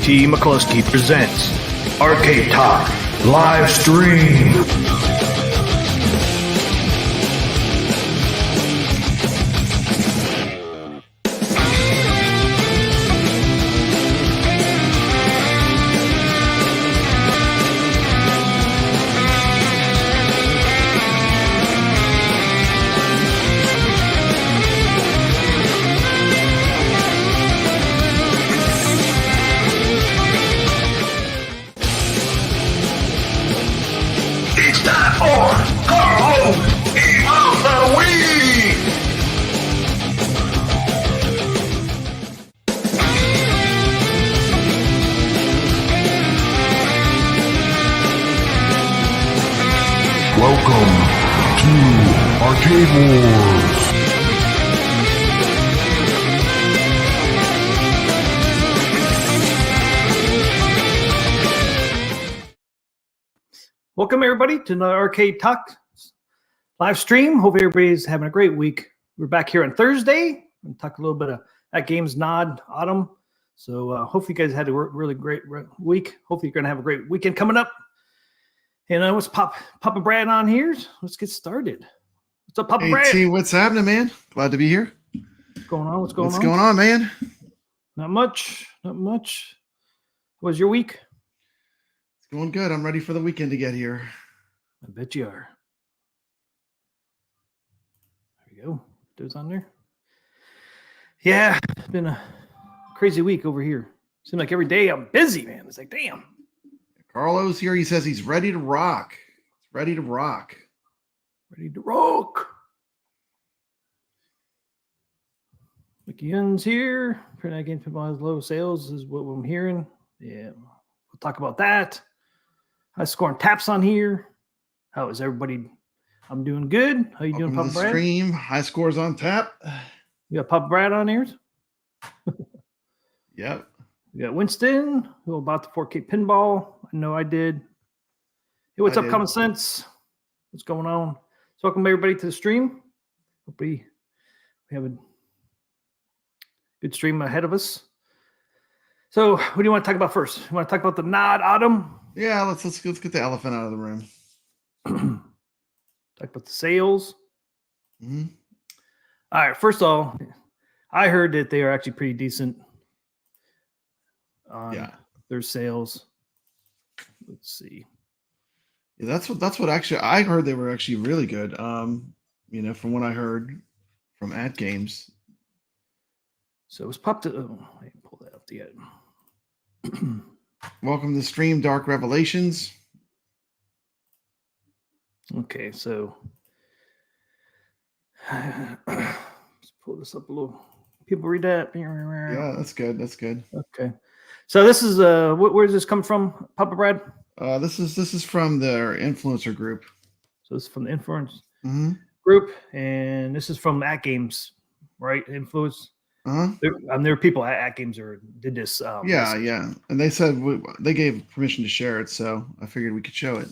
TMCLOSKY presents Arcade Talk Live Stream. It's time for Carlo of the Week! Welcome to Arcade Wars! Welcome, everybody, to another Arcade Talk live stream. Hope everybody's having a great week. We're back here on Thursday and talk a little bit of Atgames NOD Autumn. So hopefully you guys had a really great week. Hopefully you're going to have a great weekend coming up. And let's Papa Brad on here. Let's get started. What's up, Papa Brad? T, what's happening, man? Glad to be here. What's going on? What's going on, man? Not much. Not much. How was your week? Going good. I'm ready for the weekend to get here. I bet you are. There we go. Those on there. Yeah, it's been a crazy week over here. Seems like every day I'm busy, man. It's like, damn. Carlo's here. He says he's ready to rock. He's ready to rock. Ready to rock. Mickey Young's here. Atgames Pinball has low sales is what I'm hearing. Yeah, we'll talk about that. I scoring taps on here. How is everybody? I'm doing good. How you doing, Papa Brad? Stream. High scores on tap. You got Papa Brad on here? Yep. We got Winston, who about the 4K pinball. I know I did. Hey, what's up, Common Sense? What's going on? So welcome everybody to the stream. Hope we have a good stream ahead of us. So what do you want to talk about first? You want to talk about the NOD Autumn? Yeah, let's get the elephant out of the room. Talk about the sales. Mm-hmm. All right. First of all, I heard that they are actually pretty decent on their sales. Let's see. Yeah, that's what actually I heard. They were actually really good. From what I heard from Atgames. So it was popped. I didn't pull that up yet. Welcome to the stream, Dark Revelations. Okay, so let's pull this up a little. People read that. Yeah, that's good. That's good. Okay, so this is where does this come from, Papa Brad? This is from their influencer group. So this is from the influence group, and this is from Atgames, right? Influence. There are people at Atgames did this. Yeah. And they said they gave permission to share it, so I figured we could show it.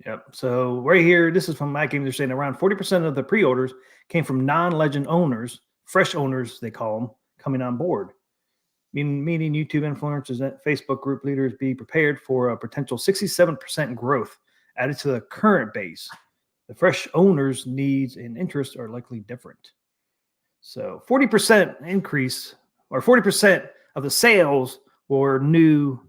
Yep. So right here, this is from Atgames. They're saying around 40% of the pre-orders came from non-legend owners, fresh owners, they call them, coming on board. Meaning YouTube influencers and Facebook group leaders be prepared for a potential 67% growth added to the current base. The fresh owners' needs and interests are likely different. So 40% increase, or 40% of the sales were new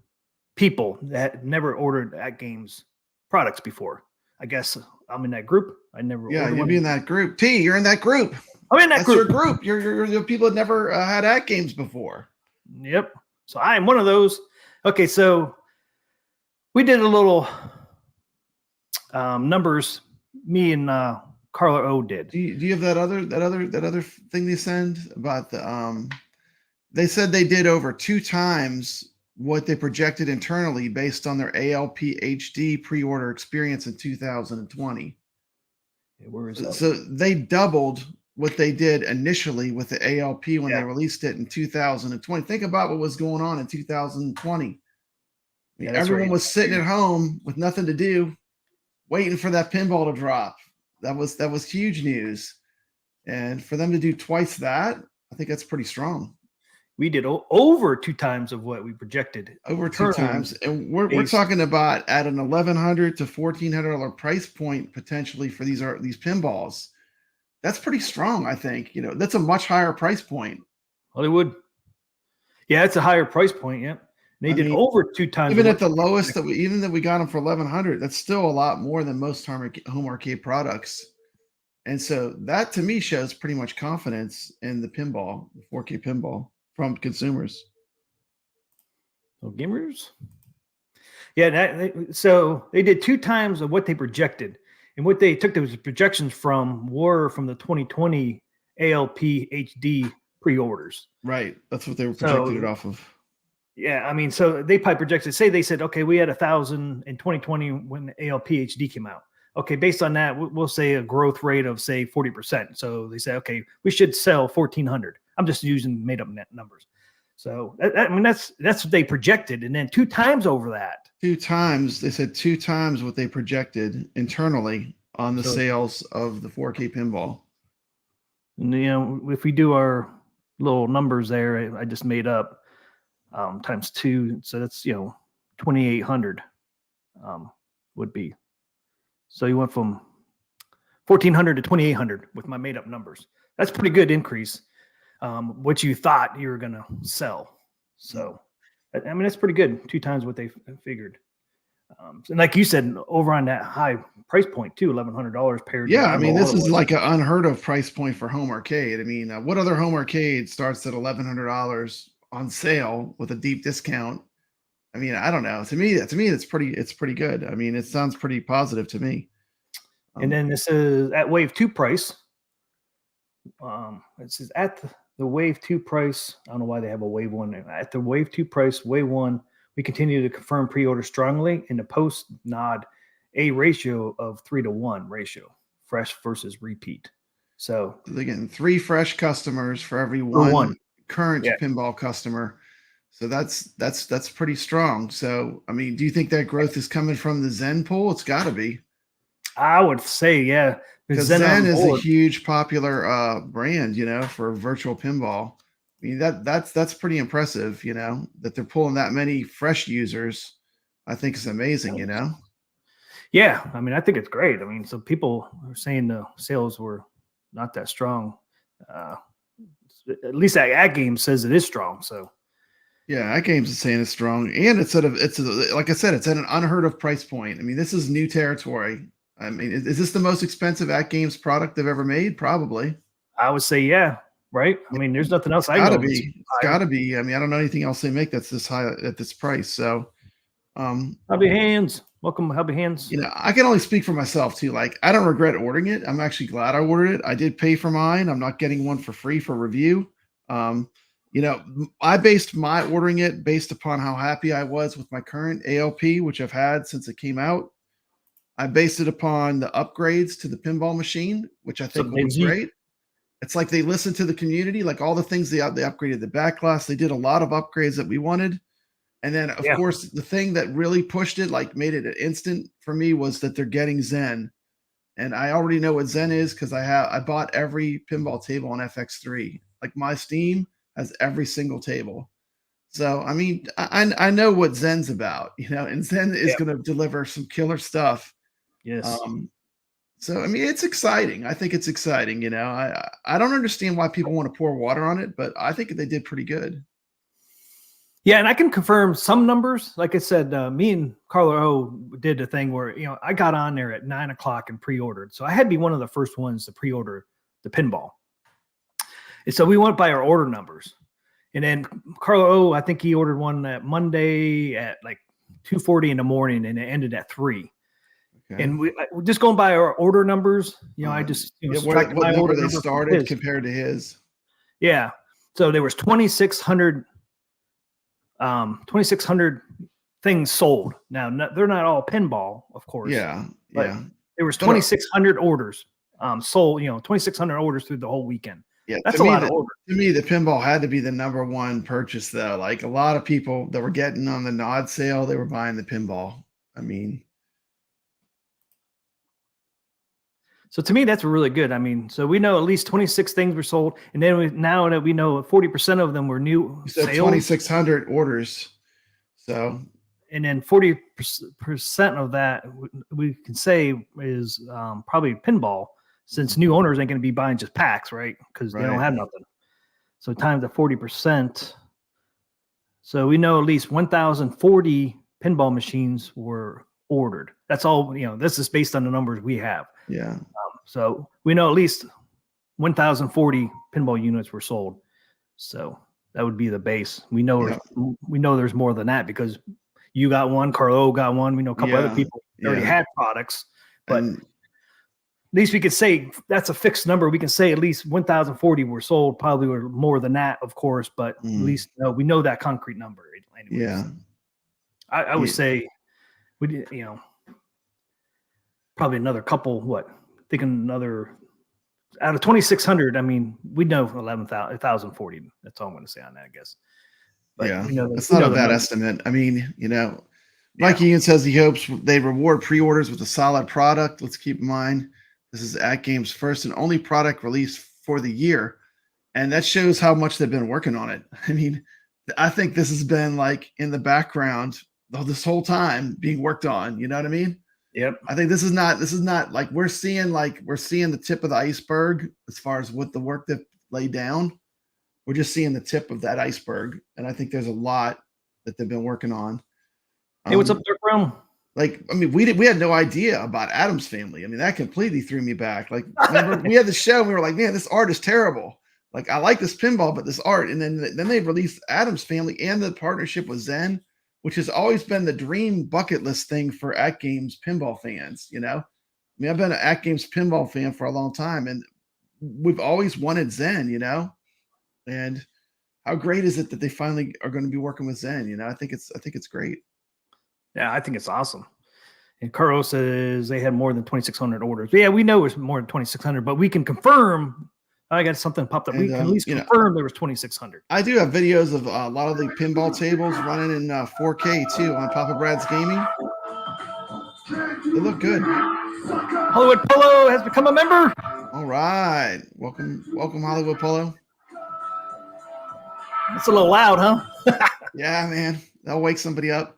people that never ordered Atgames products before. I guess I'm in that group. I never. Yeah, you'll be in that group. T, you're in that group. I'm in that group. That's your group. You're people that never had Atgames before. Yep. So I am one of those. Okay, so we did a little numbers. Me and Carla O did. Do you have that other thing they send about the they said they did over 2 times what they projected internally based on their ALP HD pre-order experience in 2020. Yeah, where is that? So they doubled what they did initially with the ALP when they released it in 2020. Think about what was going on in 2020. Everyone was sitting at home with nothing to do, waiting for that pinball to drop. That was huge news. And for them to do twice that, I think that's pretty strong. we did over 2 times of what we projected. Over 2 times, and we're talking about at an $1,100 to $1,400 price point potentially for these pinballs. That's pretty strong, I think. You know, that's a much higher price point. Hollywood. Yeah, it's a higher price point. Yeah, they did over 2 times. Even at the lowest that we got them for $1,100, that's still a lot more than most home arcade products. And so that to me shows pretty much confidence in the pinball, the 4K pinball from consumers. So gamers. Yeah, so they did 2 times of what they projected. And what they took those projections from were from the 2020 ALP HD pre-orders. Right. That's what they were projected it off of. Yeah. I mean, so they probably projected, say they said, okay, we had 1,000 in 2020 when the ALP HD came out. Okay, based on that, we'll say a growth rate of, say, 40%. So they say, okay, we should sell 1,400. I'm just using made-up net numbers. So, I mean, that's what they projected. And then 2 times over that. 2 times. They said 2 times what they projected internally on the sales of the 4K pinball. And, you know, if we do our little numbers there, I just made up times 2. So that's, you know, 2,800 would be. So you went from 1,400 to 2,800 with my made up numbers. That's a pretty good increase. What you thought you were going to sell. So, I mean, that's pretty good. 2 times what they figured. And like you said, over on that high price point too, $1,100 paired. Yeah, I mean, this is like an unheard of price point for home arcade. I mean, what other home arcade starts at $1,100 on sale with a deep discount? I mean, I don't know. To me, it's pretty good. I mean, it sounds pretty positive to me. And then this is at Wave 2 price. It says at the Wave 2 price. I don't know why they have a Wave 1. At the Wave 2 price, Wave 1, we continue to confirm pre-order strongly in the post-NOD a ratio of 3-to-1 ratio, fresh versus repeat. So they're getting 3 fresh customers for every one current pinball customer. So that's pretty strong. So, I mean, do you think that growth is coming from the Zen pool? It's got to be. I would say, yeah. Because Zen is a huge popular brand, you know, for virtual pinball. I mean, that's pretty impressive, you know, that they're pulling that many fresh users. I think it's amazing, you know. Yeah, I mean, I think it's great. I mean, so people are saying the sales were not that strong. At least Atgames says it is strong. So. Yeah, Atgames is saying it's strong, and like I said, it's at an unheard of price point. I mean, this is new territory. I mean, is this the most expensive Atgames product they've ever made? Probably. I would say, yeah, right. I mean, there's nothing else. It's gotta be. I mean, I don't know anything else they make that's this high at this price. So, Happy Hands, welcome, Happy Hands. You know, I can only speak for myself too. Like, I don't regret ordering it. I'm actually glad I ordered it. I did pay for mine. I'm not getting one for free for review. You know, I based my ordering it based upon how happy I was with my current ALP, which I've had since it came out. I based it upon the upgrades to the pinball machine, which I think will be great. It's like they listened to the community, like all the things they upgraded the backglass. They did a lot of upgrades that we wanted. And then, of course, the thing that really pushed it, like made it an instant for me, was that they're getting Zen. And I already know what Zen is because I bought every pinball table on FX3. Like my Steam has every single table. So, I mean, I know what Zen's about, you know, and Zen is going to deliver some killer stuff. Yes. So, I mean, it's exciting. I think it's exciting. You know, I don't understand why people want to pour water on it, but I think they did pretty good. Yeah, and I can confirm some numbers. Like I said, me and Carlo O did a thing where, you know, I got on there at 9 o'clock and pre-ordered. So I had to be one of the first ones to pre-order the pinball. And so we went by our order numbers. And then Carlo O, I think he ordered one that Monday at like 2:40 in the morning, and it ended at 3. Okay. And we're just going by our order numbers. You know, I just what number they started compared to his. Yeah. So there was 2,600 things sold. Now they're not all pinball, of course. Yeah. But there was 2,600 orders sold. You know, 2,600 orders through the whole weekend. Yeah, that's a lot of orders. To me, the pinball had to be the #1 purchase, though. Like a lot of people that were getting on the NOD sale, they were buying the pinball. I mean, So to me, that's really good. I mean, so we know at least 26 things were sold, and then now that we know 40% of them were new So sales. 2,600 orders. So, and then 40% of that we can say is probably pinball, since new owners ain't going to be buying just packs, right? Because they don't have nothing. So times the 40%. So we know at least 1,040 pinball machines were ordered. That's all, this is based on the numbers we have. Yeah. So we know at least 1,040 pinball units were sold. So that would be the base. We know there's more than that, because you got one, Carlo got one. We know a couple other people already had products, but at least we could say that's a fixed number. We can say at least 1,040 were sold. Probably were more than that, of course, but at least we know that concrete number. Anyways. Yeah. I would say we, probably another couple, thinking another out of 2,600. I mean, we know 1,040. That's all I'm going to say on that, I guess. But it's not a bad estimate. I mean, Mike Ian says he hopes they reward pre-orders with a solid product. Let's keep in mind, this is Atgames' first and only product released for the year. And that shows how much they've been working on it. I mean, I think this has been like in the background this whole time being worked on. You know what I mean? Yep. I think this is not like we're seeing the tip of the iceberg as far as what the work that laid down. We're just seeing the tip of that iceberg. And I think there's a lot that they've been working on. Hey, what's up, Dirk Brown? Like, I mean, we had no idea about Addams Family. I mean, that completely threw me back. Like, remember we had the show and we were like, man, this art is terrible. Like, I like this pinball, but this art. And then they released Addams Family and the partnership with Zen, which has always been the dream bucket list thing for Atgames pinball fans. I mean, I've been an Atgames pinball fan for a long time, and we've always wanted Zen. And how great is it that they finally are going to be working with Zen? I think it's great. Yeah, I think it's awesome. And Carlos says they had more than 2,600 orders. Yeah, we know it's more than 2,600, but we can confirm. I got something popped up. We can at least confirm there was 2,600. I do have videos of a lot of the pinball tables running in 4K too on Papa Brad's Gaming. They look good. Hollywood Polo has become a member. All right, welcome, Hollywood Polo. It's a little loud, huh? Yeah, man, that'll wake somebody up.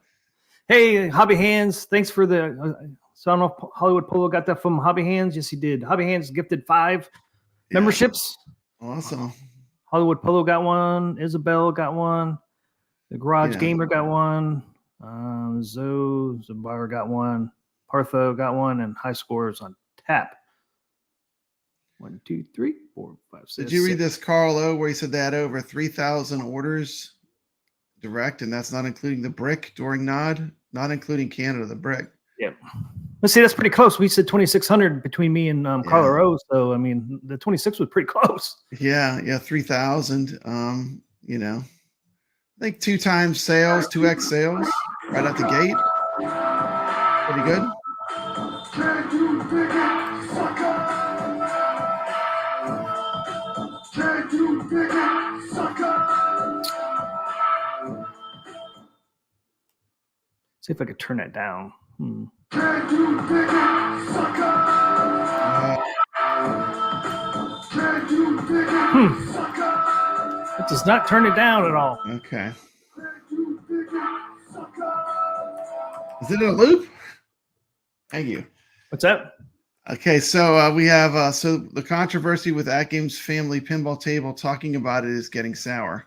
Hey, Hobby Hands, thanks for the. So I don't know if Hollywood Polo got that from Hobby Hands. Yes, he did. Hobby Hands gifted 5 memberships. Awesome. Hollywood Polo got one. Isabel got one. The Garage Gamer got one. Zabar got one. Partho got one, and High Scores on tap. 1, 2, 3, 4, 5, 6. Did you read this, Carl O, where he said they had over 3,000 orders direct, and that's not including the brick during NOD, not including Canada, the brick. Yep. Let's see, that's pretty close. We said 2,600 between me and Carl O. So I mean, the 26 was pretty close. Yeah, 3,000. I think 2 times sales, 2x sales, right out the gate. Pretty good. See if I could turn that down. It does not turn it down at all. Okay. Is it in a loop? Thank you. What's that? Okay, so we have the controversy with Atgames Family Pinball Table, talking about it is getting sour.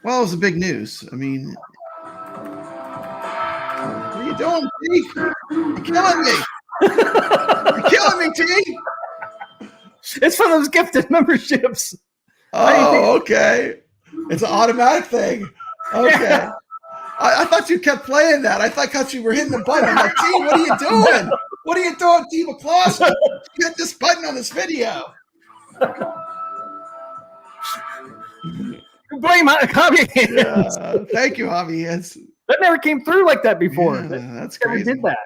Well, it was a big news. I mean, what are you doing, T? You're killing me. You're killing me, T. It's for those gifted memberships. Oh, okay. It's an automatic thing. Okay. Yeah. I thought you kept playing that. I thought you were hitting the button. I'm like, T, what are you doing? What are you doing, TMCLOSKY? Hit this button on this video. Blame Hobby Hands. Thank you, Hobby Hands. That never came through like that before. Yeah, that's crazy. We did that.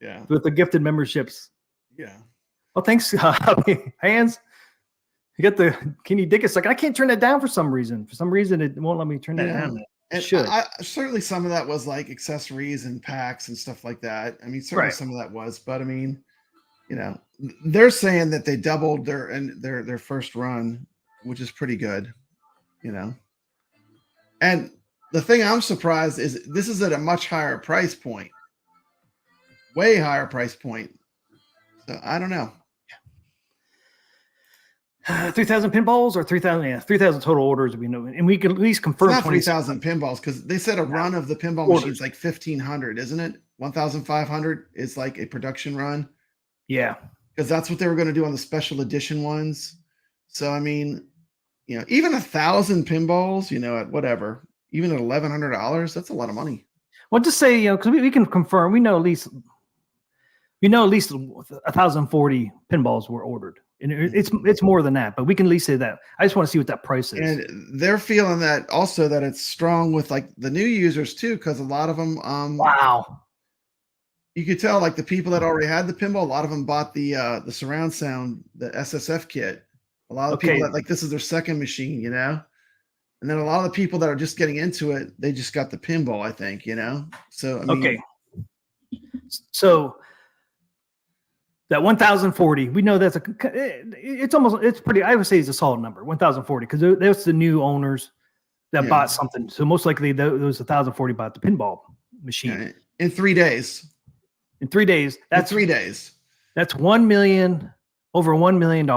Yeah. With the gifted memberships. Yeah. Well, thanks, Hobby Hands. You got the Kenny Dickus. Like, I can't turn it down for some reason. For some reason, it won't let me turn that down. And certainly some of that was like accessories and packs and stuff like that. I mean, certainly some of that was, but I mean, you know, they're saying that they doubled their first run, which is pretty good, you know. And the thing I'm surprised is this is at a much higher price point, way higher price point. So I don't know. 3,000 pinballs or 3,000? Yeah, 3,000 total orders. We know, and we can at least confirm it's not 3,000 pinballs because they said a run of the pinball machine is like 1,500, isn't it? 1,500 is like a production run. Yeah, because that's what they were going to do on the special edition ones. So I mean, you know, even 1,000 pinballs, you know, at whatever, even at $1,100, that's a lot of money. Well, just say, you know, because we can confirm, we know at least 1,040 pinballs were ordered, and it's more than that, but we can at least say that. I just want to see what that price is. And they're feeling that also that it's strong with like the new users too, because a lot of them, wow, you could tell like the people that already had the pinball, a lot of them bought the surround sound, the SSF kit. A lot of people that like this is their second machine, you know. And then a lot of the people that are just getting into it, they just got the pinball, I think, you know. So I mean, so that 1,040, we know that's it's pretty. I would say it's a solid number, 1,040, because that's the new owners that bought something. So most likely those 1,040 bought the pinball machine in 3 days. In 3 days, that's 3 days. That's over $1 million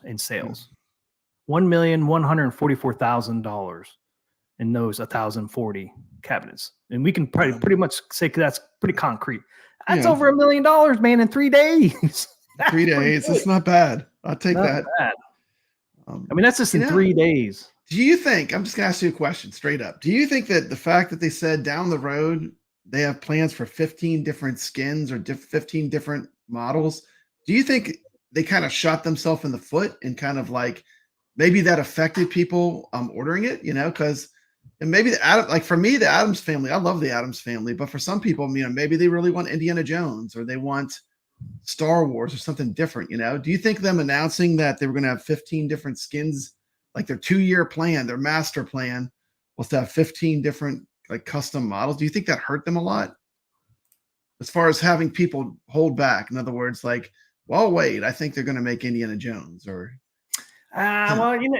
in sales. $1,144,000 in those 1,040 cabinets, and we can pretty much say that's pretty concrete. That's over $1 million, man, in 3 days. 3 days, it's not bad. I'll take that. Bad. I mean, that's just in 3 days. Do you think? I'm just gonna ask you a question straight up. Do you think that the fact that they said down the road they have plans for 15 different skins or 15 different models, do you think they kind of shot themselves in the foot and kind of like maybe that affected people ordering it, you know? Because and maybe like for me, the Addams family, I love the Addams family, but for some people, you know, maybe they really want Indiana Jones or they want Star Wars or something different, you know? Do you think them announcing that they were going to have 15 different skins, like their 2-year plan, their master plan was to have 15 different like custom models? Do you think that hurt them a lot as far as having people hold back? In other words, like, well, wait, I think they're going to make Indiana Jones or. Well, you know,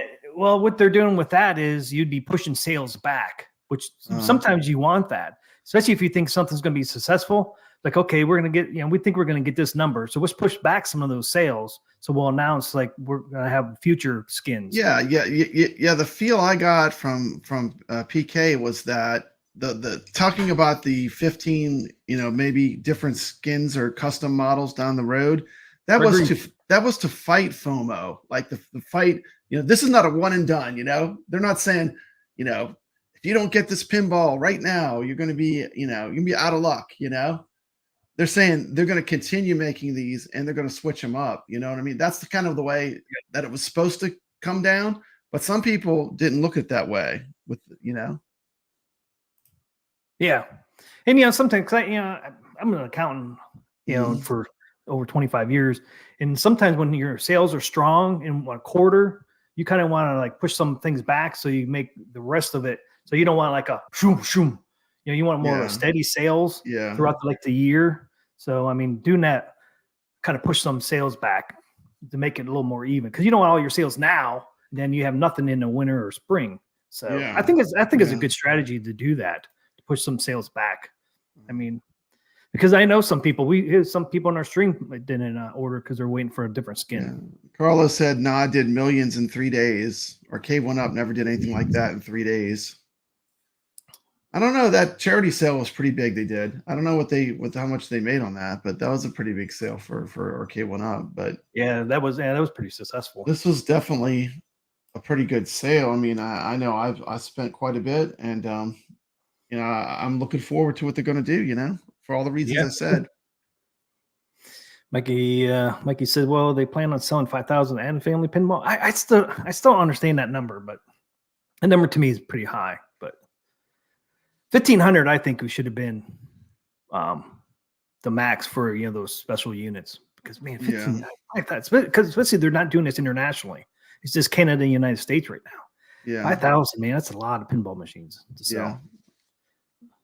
what they're doing with that is you'd be pushing sales back, which sometimes you want that, especially if you think something's going to be successful. Like, okay, we're going to get, you know, we think we're going to get this number, so let's push back some of those sales. So we'll announce like we're going to have future skins. Yeah. The feel I got from PK was that the talking about the 15, you know, maybe different skins or custom models down the road. That was to fight FOMO, like the fight. You know, this is not a one and done. You know, they're not saying, you know, if you don't get this pinball right now, you're going to be, you know, you're going to be out of luck. You know, they're saying they're going to continue making these and they're going to switch them up. You know what I mean? That's the kind of the way that it was supposed to come down. But some people didn't look at that way. With you know. Yeah, and you know, sometimes you know, I'm an accountant, you know, for over 25 years. And sometimes when your sales are strong in 1 quarter, you kind of want to like push some things back so you make the rest of it. So you don't want like a shoom, shoom. You know, you want more of a steady sales throughout like the year. So, I mean, doing that kind of push some sales back to make it a little more even, because you don't want all your sales now, and then you have nothing in the winter or spring. So I think it's a good strategy to do that, to push some sales back. I mean, because I know some people in our stream didn't order because they're waiting for a different skin. Yeah. Carlos said, "No, I did millions in 3 days." Arcade One Up never did anything like that in 3 days. I don't know. That charity sale was pretty big. They did. I don't know how much they made on that, but that was a pretty big sale for Arcade One Up. But yeah, that was pretty successful. This was definitely a pretty good sale. I mean, I know I spent quite a bit, and you know, I'm looking forward to what they're going to do. You know, for all the reasons I said. Mikey said, "Well, they plan on selling 5,000 and family pinball." I still don't understand that number, but that number to me is pretty high. But 1,500, I think we should have been the max for, you know, those special units, because man, 1,500, because especially they're not doing this internationally. It's just Canada and United States right now. Yeah, 5,000, man, that's a lot of pinball machines to sell. Yeah.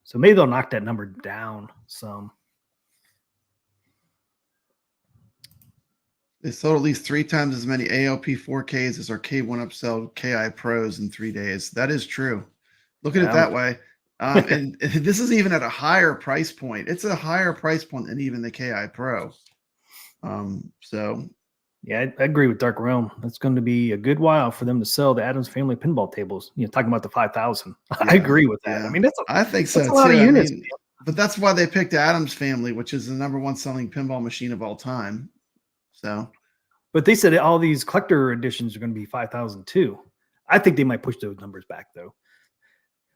So maybe they'll knock that number down some. They sold at least 3 times as many ALP 4Ks as Arcade 1-Up sold KI Pros in 3 days. That is true. Look at it that way. And this is even at a higher price point. It's a higher price point than even the KI Pro. So yeah, I agree with Dark Realm. It's going to be a good while for them to sell the Adams Family pinball tables. You know, talking about the 5,000. I agree with that. Yeah. I mean, I think so that's a lot of units. But that's why they picked Adams Family, which is the #1 selling pinball machine of all time. So, but they said all these collector editions are going to be 5,000 too. I think they might push those numbers back though.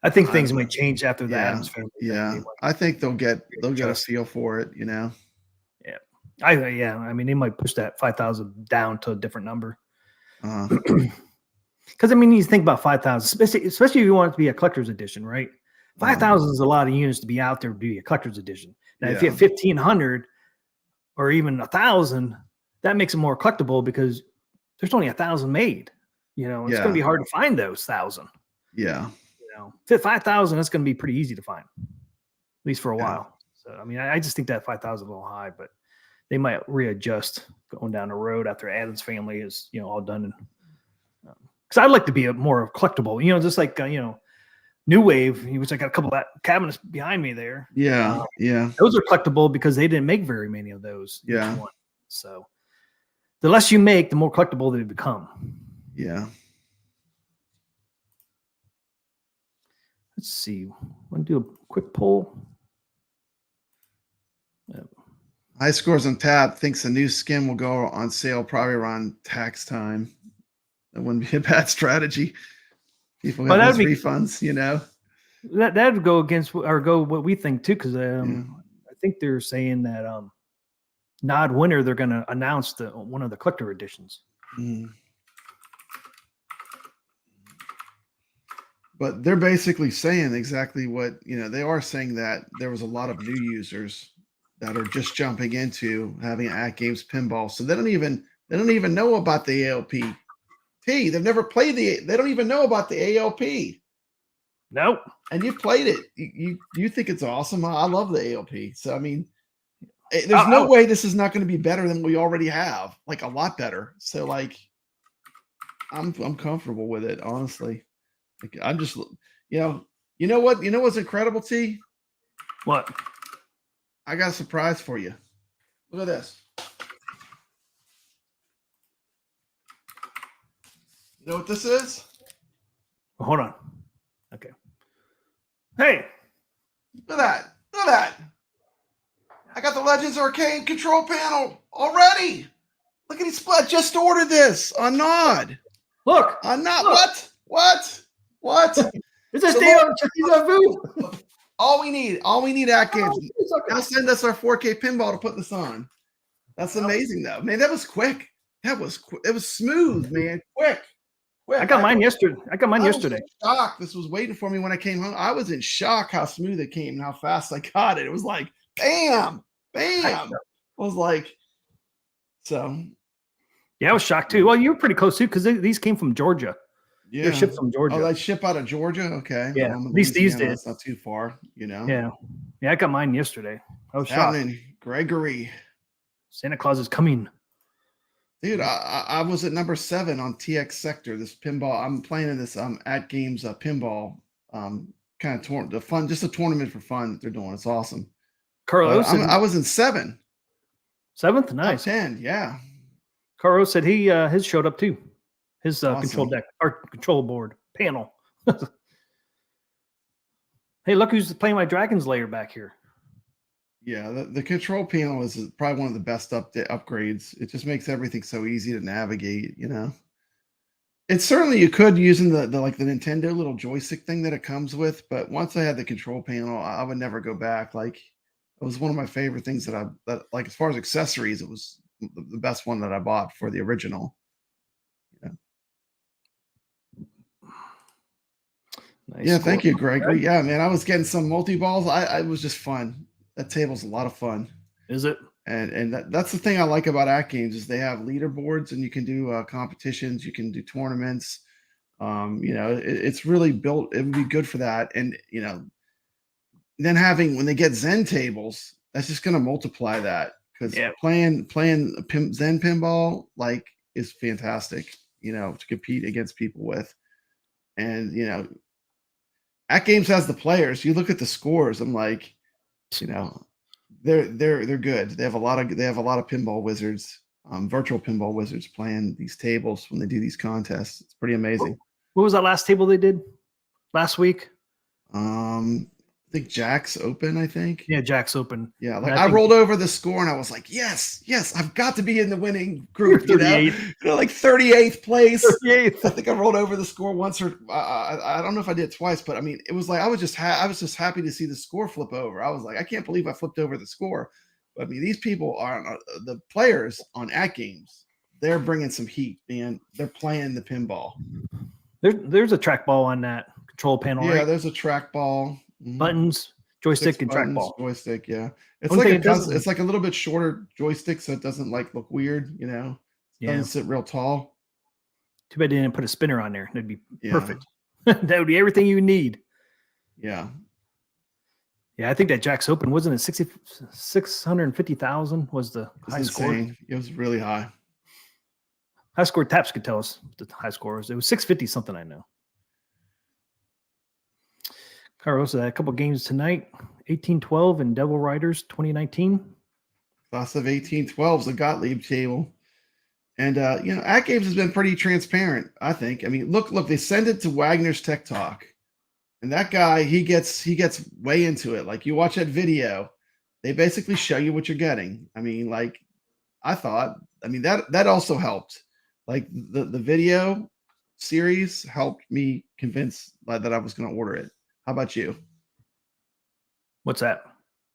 I think things might change after the Adams Family. Yeah, I think they'll get a feel for it. You know. Yeah. I mean, they might push that 5,000 down to a different number. Because I mean, you think about 5,000, especially if you want it to be a collector's edition, right? 5,000 is a lot of units to be out there to be a collector's edition. Now, if you have 1,500 or even 1,000, that makes it more collectible because there's only 1,000 made. You know, it's going to be hard to find those 1,000. Yeah. You know, 5,000, that's going to be pretty easy to find, at least for a while. So, I mean, I just think that 5,000 is a little high, but they might readjust going down the road after Adams Family is, you know, all done. Because I'd like to be a more collectible, you know, just like, you know, New Wave, which I got a couple of cabinets behind me there. Yeah. Those are collectible because they didn't make very many of those. Yeah. So the less you make, the more collectible they become. Yeah. Let's see. Want to do a quick poll? High Scores on Tap thinks the new skin will go on sale probably around tax time. That wouldn't be a bad strategy. People get those refunds, you know. That would go against or go what we think too, because I think they're saying that NOD winter they're going to announce one of the collector editions. But they're basically saying exactly what, you know, they are saying that there was a lot of new users that are just jumping into having Atgames Pinball. So they don't even know about the ALP. They've never played they don't even know about the ALP. Nope. And you played it. You think it's awesome. I love the ALP. So I mean, there's no way this is not going to be better than we already have, like a lot better. So like I'm comfortable with it, honestly. Like, I'm just, you know what's incredible, T? What? I got a surprise for you. Look at this. You know what this is? Well, hold on. Okay. Hey. Look at that. Look at that. I got the Legends Arcade control panel already. Look at these. I just ordered this on NOD. Look. On NOD. What? It's a booth. All we need Atgames. Now send us our 4K pinball to put this on. That's amazing, though. Man, that was quick. It was smooth, man. Quick. I got mine yesterday. I was in shock. This was waiting for me when I came home. I was in shock how smooth it came and how fast I got it. It was like, bam. I was like, so. Yeah, I was shocked too. Well, you were pretty close too because these came from Georgia. Yeah, they're shipped from Georgia. Oh, they ship out of Georgia. Okay. Yeah, at least these days. That's not too far, you know. Yeah. I got mine yesterday. I was shocked. Gregory, Santa Claus is coming. Dude, I was at number 7 on TX Sector. This pinball, I'm playing in this Atgames Pinball kind of fun, just a tournament for fun that they're doing. It's awesome. Carlos, I was in 7. 7th, nice. Top 10, yeah. Carlos said his showed up too. His control deck or control board panel. Hey, look who's playing my Dragon's Lair back here. Yeah, the control panel is probably one of the best upgrades. It just makes everything so easy to navigate, you know. It's certainly you could using the like the Nintendo little joystick thing that it comes with, but once I had the control panel, I would never go back. Like it was one of my favorite things that like as far as accessories, it was the best one that I bought for the original. Yeah. Nice. Yeah, thank you, Gregory. Yeah, man, I was getting some multi-balls. It was just fun. That table's a lot of fun. Is it? And that's the thing I like about Atgames is they have leaderboards and you can do competitions, you can do tournaments. You know, it's really built. It would be good for that. And you know, then when they get Zen tables, that's just going to multiply that because playing Zen pinball like is fantastic, you know, to compete against people with. And you know, Atgames has the players. You look at the scores, I'm like, you know, they're good. They have a lot of pinball wizards, virtual pinball wizards playing these tables when they do these contests. It's pretty amazing. What was that last table they did last week? I think Jack's Open, I think. Yeah, Jack's Open. Yeah, like I rolled over the score and I was like, yes, I've got to be in the winning group. You know, like 38th place. 38th. I think I rolled over the score once, or I don't know if I did twice, but I mean, it was like I was just happy to see the score flip over. I was like, I can't believe I flipped over the score. But I mean, these people are the players on Atgames. They're bringing some heat, man. They're playing the pinball. There's a trackball on that control panel. Yeah, right? There's a trackball. Buttons, joystick, and trackball. Joystick, yeah. It's like it's like a little bit shorter joystick, so it doesn't like look weird, you know. It doesn't sit real tall. Too bad they didn't put a spinner on there. That'd be perfect. That would be everything you need. Yeah. Yeah, I think that Jack's Open wasn't it 650,000 was the high score. It was really high. High score Taps could tell us the high score was. It was 650 something, I know. Carlos had a couple games tonight. 1812 and Devil Riders 2019. Class of 1812 is a Gottlieb table. And you know, Atgames has been pretty transparent, I think. I mean, look, they send it to Wagner's Tech Talk. And that guy, he gets way into it. Like you watch that video, they basically show you what you're getting. I mean, like I thought, I mean, that also helped. Like the video series helped me convince that I was going to order it. How about you? What's that?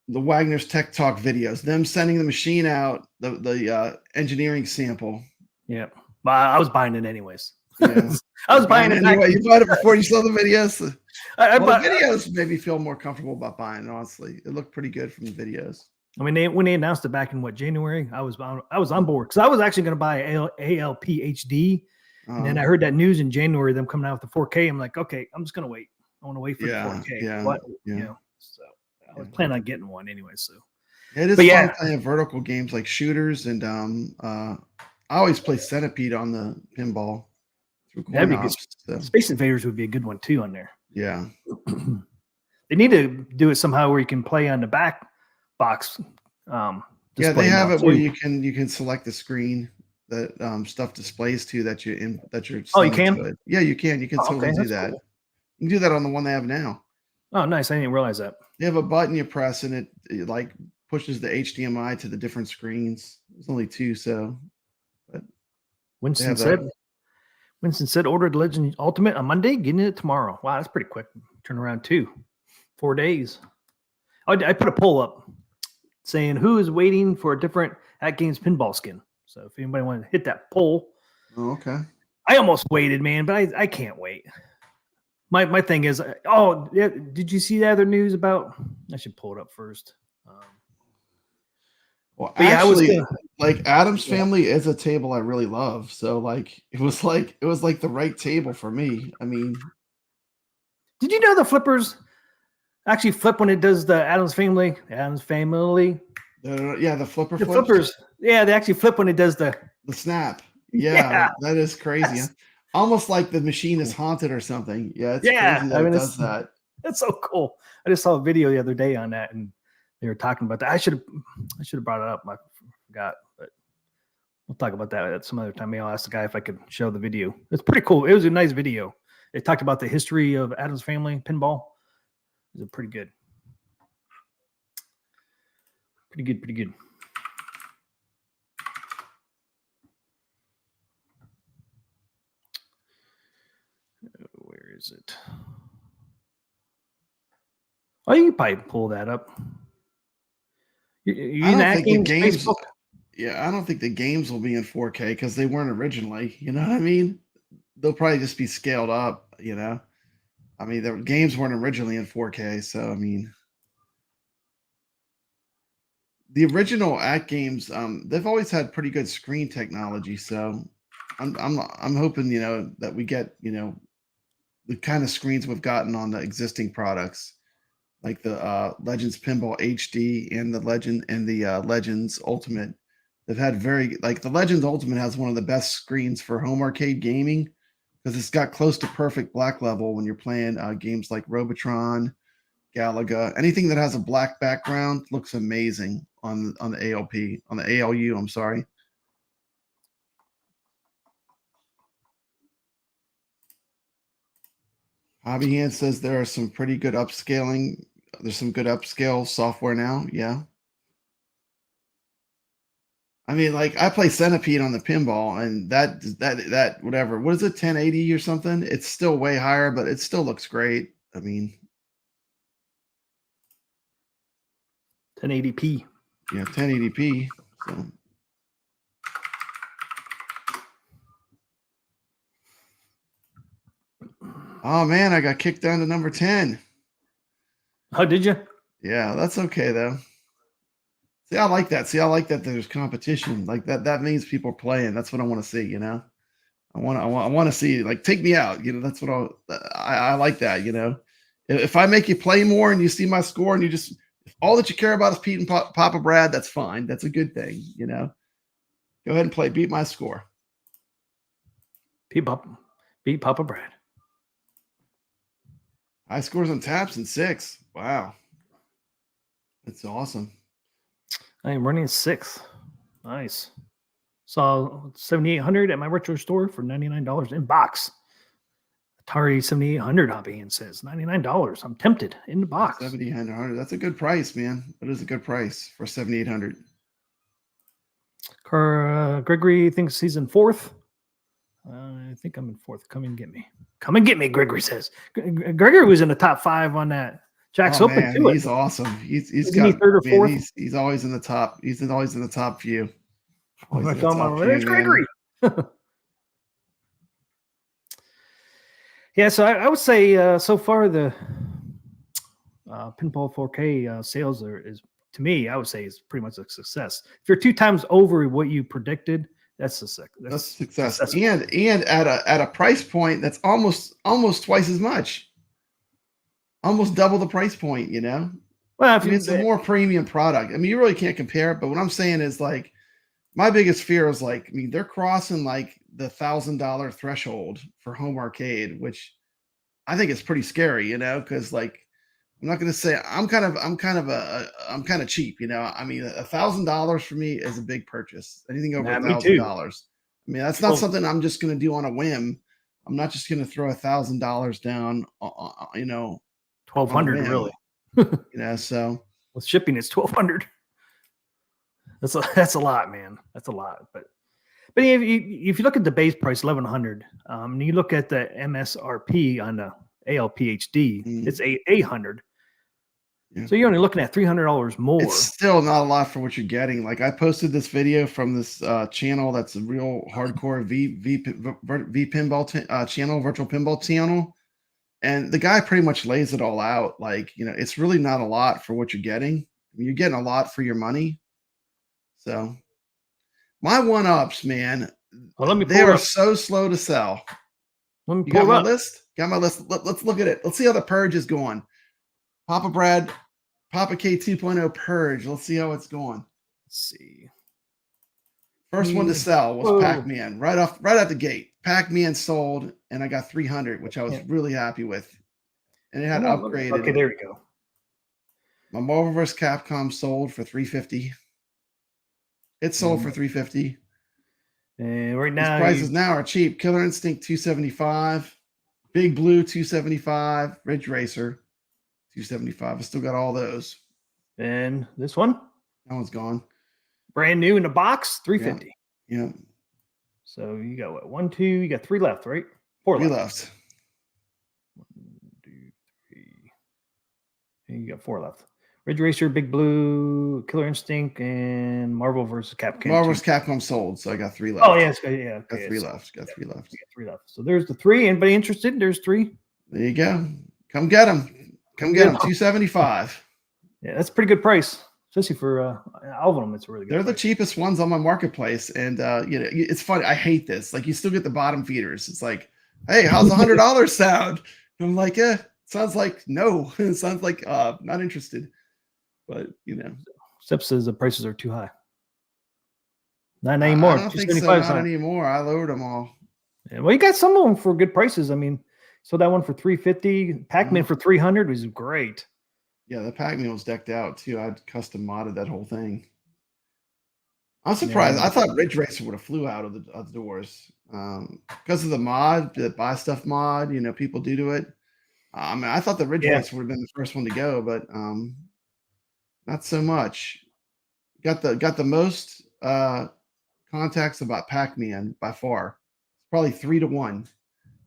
The Wagner's Tech Talk videos, them sending the machine out, the engineering sample. Yeah, but I was buying it anyways. Yeah. I was buying it anyway. You bought it before you saw the videos. The videos made me feel more comfortable about buying. Honestly, it looked pretty good from the videos. I mean, when they announced it back in January, I was on board because I was actually going to buy ALP HD, and then I heard that news in January, them coming out with the 4K. I'm like, okay, I'm just going to wait. I want to wait for the 4K. Yeah, you know, so I was planning on getting one anyway. So it is fun playing vertical games like shooters, and I always play Centipede on the pinball. That'd be good. So. Space Invaders would be a good one too on there. Yeah, they need to do it somehow where you can play on the back box. Yeah, they have it where you can select the screen that stuff displays to that you're. Oh, you can. To yeah, you can. You can totally do that. Cool. You can do that on the one they have now. Oh, nice! I didn't realize that. You have a button you press, and it like pushes the HDMI to the different screens. There's only two, so. But Winston said, ordered Legend Ultimate on Monday, getting it tomorrow. Wow, that's pretty quick. Turnaround too. 4 days. I put a poll up saying who is waiting for a different Atgames pinball skin. So if anybody wanted to hit that poll. Oh, okay. I almost waited, man, but I can't wait. My thing is, did you see the other news about? I should pull it up first. Well, actually, like Adam's Family is a table I really love. So like it was like the right table for me. I mean, did you know the flippers actually flip when it does the Adam's Family? Yeah, the flipper. The flippers. Yeah, they actually flip when it does the snap. Yeah, that is crazy. Almost like the machine is haunted or something. Yeah, it's crazy that it does that. That's so cool. I just saw a video the other day on that, and they were talking about that. I should have brought it up. I forgot, but we'll talk about that at some other time. Maybe I'll ask the guy if I could show the video. It's pretty cool. It was a nice video. They talked about the history of Adam's Family pinball. It was pretty good. Pretty good. Where is it? Oh, you can probably pull that up. You I don't think the games. Facebook? Yeah, I don't think the games will be in 4K because they weren't originally. You know what I mean? They'll probably just be scaled up. You know, I mean, the games weren't originally in 4K, so I mean, the original Atgames, they've always had pretty good screen technology. So I'm hoping that we get the kind of screens we've gotten on the existing products. like the Legends Pinball HD and the Legends Ultimate. They've had the Legends Ultimate has one of the best screens for home arcade gaming because it's got close to perfect black level when you're playing games like Robotron, Galaga. Anything that has a black background looks amazing on the ALU. I'm sorry. Hobby Hand says there are some pretty good upscaling. There's some good upscale software now. Yeah. I mean, like I play Centipede on the pinball, and that whatever. What is it, 1080 or something? It's still way higher, but it still looks great. I mean, 1080p. Yeah, 1080p. So. Oh man, I got kicked down to number 10. Oh, did you? Yeah, that's okay though. See, I like that. See, I like that there's competition. Like that means people are playing. That's what I want to see, you know. I want to see, like, take me out, you know. That's what I like that, you know. If I make you play more and you see my score and you just all that you care about is Pete and Papa Brad, that's fine. That's a good thing, you know. Go ahead and play. Beat my score. Beat Papa Brad. High scores on taps and 6. Wow. That's awesome. I am running 6th. Nice. Saw 7,800 at my retro store for $99 in box. Atari 7,800 Hobby Hand says $99. I'm tempted in the box. 7,800. That's a good price, man. That is a good price for 7,800. Gregory thinks he's in 4th. I think I'm in 4th. Come and get me. Come and get me, Gregory says. Gregory was in the top 5 on that Jack's Open man, too. He's awesome. He's got he 3rd or 4th. He's always in the top. He's always in the top few. There's Gregory. Yeah, so I would say so far the Pinball 4K sales is, to me, I would say is pretty much a success. If you're 2 times over what you predicted, that's success. And at a price point that's almost twice as much, almost double the price point. You know, well, it's a more premium product. I mean, you really can't compare it. But what I'm saying is, like, my biggest fear is, like, I mean, they're crossing like the $1,000 threshold for home arcade, which I think is pretty scary. You know, because, like, I'm not going to say I'm kind of cheap, you know. I mean, $1,000 for me is a big purchase. Anything over $1,000. I mean, that's not something I'm just going to do on a whim. I'm not just going to throw $1,000 down, you know, 1,200 really. You know, so with shipping, it's 1,200. That's a lot, man. That's a lot. But if you look at the base price, 1,100, and you look at the MSRP on the ALP HD, it's 800. Yeah. So you're only looking at $300 more. It's still not a lot for what you're getting. Like, I posted this video from this channel that's a real hardcore V pinball channel, virtual pinball channel, and the guy pretty much lays it all out. Like, you know, it's really not a lot for what you're getting. I mean, you're getting a lot for your money. So my 1-ups, man, they are so slow to sell. Let me pull my list. Got my list. Let's look at it. Let's see how the purge is going. Papa Brad, Papa K 2.0 purge. Let's see how it's going. Let's see. First one to sell was Pac-Man. Right out the gate. Pac-Man sold, and I got 300, which I was really happy with. And it had upgraded. Okay, there we go. My Marvel vs. Capcom sold for 350. It sold for 350. And right now, these prices now are cheap. Killer Instinct 275, Big Blue 275, Ridge Racer 275. I still got all those. And this one? That one's gone. Brand new in the box, 350. Yeah. So you got what? 1, 2. You got 3 left, right? 4 left. 1, 2, 3. And you got 4 left. Ridge Racer, Big Blue, Killer Instinct, and Marvel vs. Capcom. Marvel vs. Capcom sold, so I got 3 left. Oh, yes. Yeah. Got 3 left. Got 3 left. 3 left. So there's the 3. Anybody interested? There's 3. There you go. Come get them. Come get them. 275. Yeah, that's a pretty good price, especially for Alvin. It's a really good They're price. the cheapest ones on my marketplace. And, you know, it's funny. I hate this. Like, you still get the bottom feeders. It's like, hey, how's $100 sound? And I'm like, it's Sounds like no. It sounds like not interested. But Step says the prices are too high. Not I anymore. don't think so. 275 Not anymore. I lowered them all. Yeah, well, you got some of them for good prices. I mean, so that one for 350, Pac-Man for 300 was great. Yeah, the Pac-Man was decked out too. I'd custom modded that whole thing. I'm surprised. Yeah. I thought Ridge Racer would have flew out of the doors because of the mod, the buy stuff mod. People do to it. I mean, I thought the Ridge Racer would have been the first one to go, but not so much. Got the most contacts about Pac-Man by far. It's probably 3-1.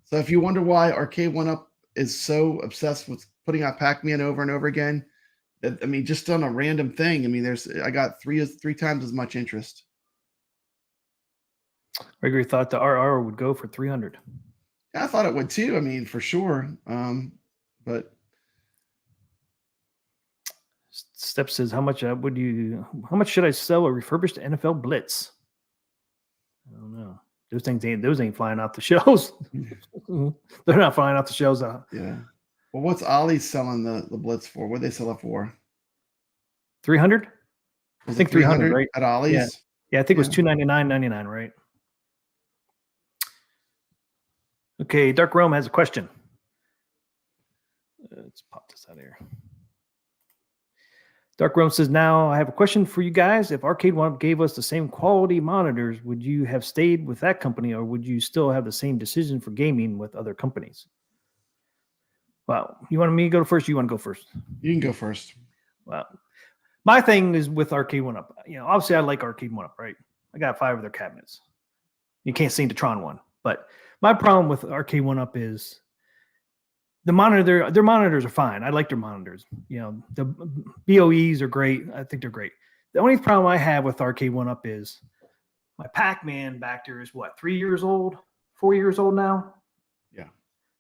So if you wonder why Arcade 1-Up is so obsessed with putting out Pac-Man over and over again, I mean, just on a random thing. I mean, I got three times as much interest. Gregory thought the RR would go for 300. Yeah, I thought it would too. I mean, for sure. But Step says, how much should I sell a refurbished NFL Blitz? I don't know. Those ain't flying off the shelves. They're not flying off the shelves. Yeah. Well, what's Ollie selling the Blitz for? What did they sell it for? 300? I think 300, right? At Ollie's? Yeah, I think it was $299.99, right? Okay, Dark Rome has a question. Let's pop this out of here. Dark Rome says, now I have a question for you guys. If Arcade 1-Up gave us the same quality monitors, would you have stayed with that company, or would you still have the same decision for gaming with other companies? Well, you want me to go first? Or you want to go first? You can go first. Well, my thing is with Arcade 1-Up. Obviously I like Arcade 1-Up, right? I got 5 of their cabinets. You can't see the Tron one, but my problem with Arcade 1-Up is the monitor. Their monitors are fine. I like their monitors. The BOEs are great. I think they're great. The only problem I have with Arcade 1-Up is my Pac-Man back there is what, 3 years old, 4 years old now. Yeah,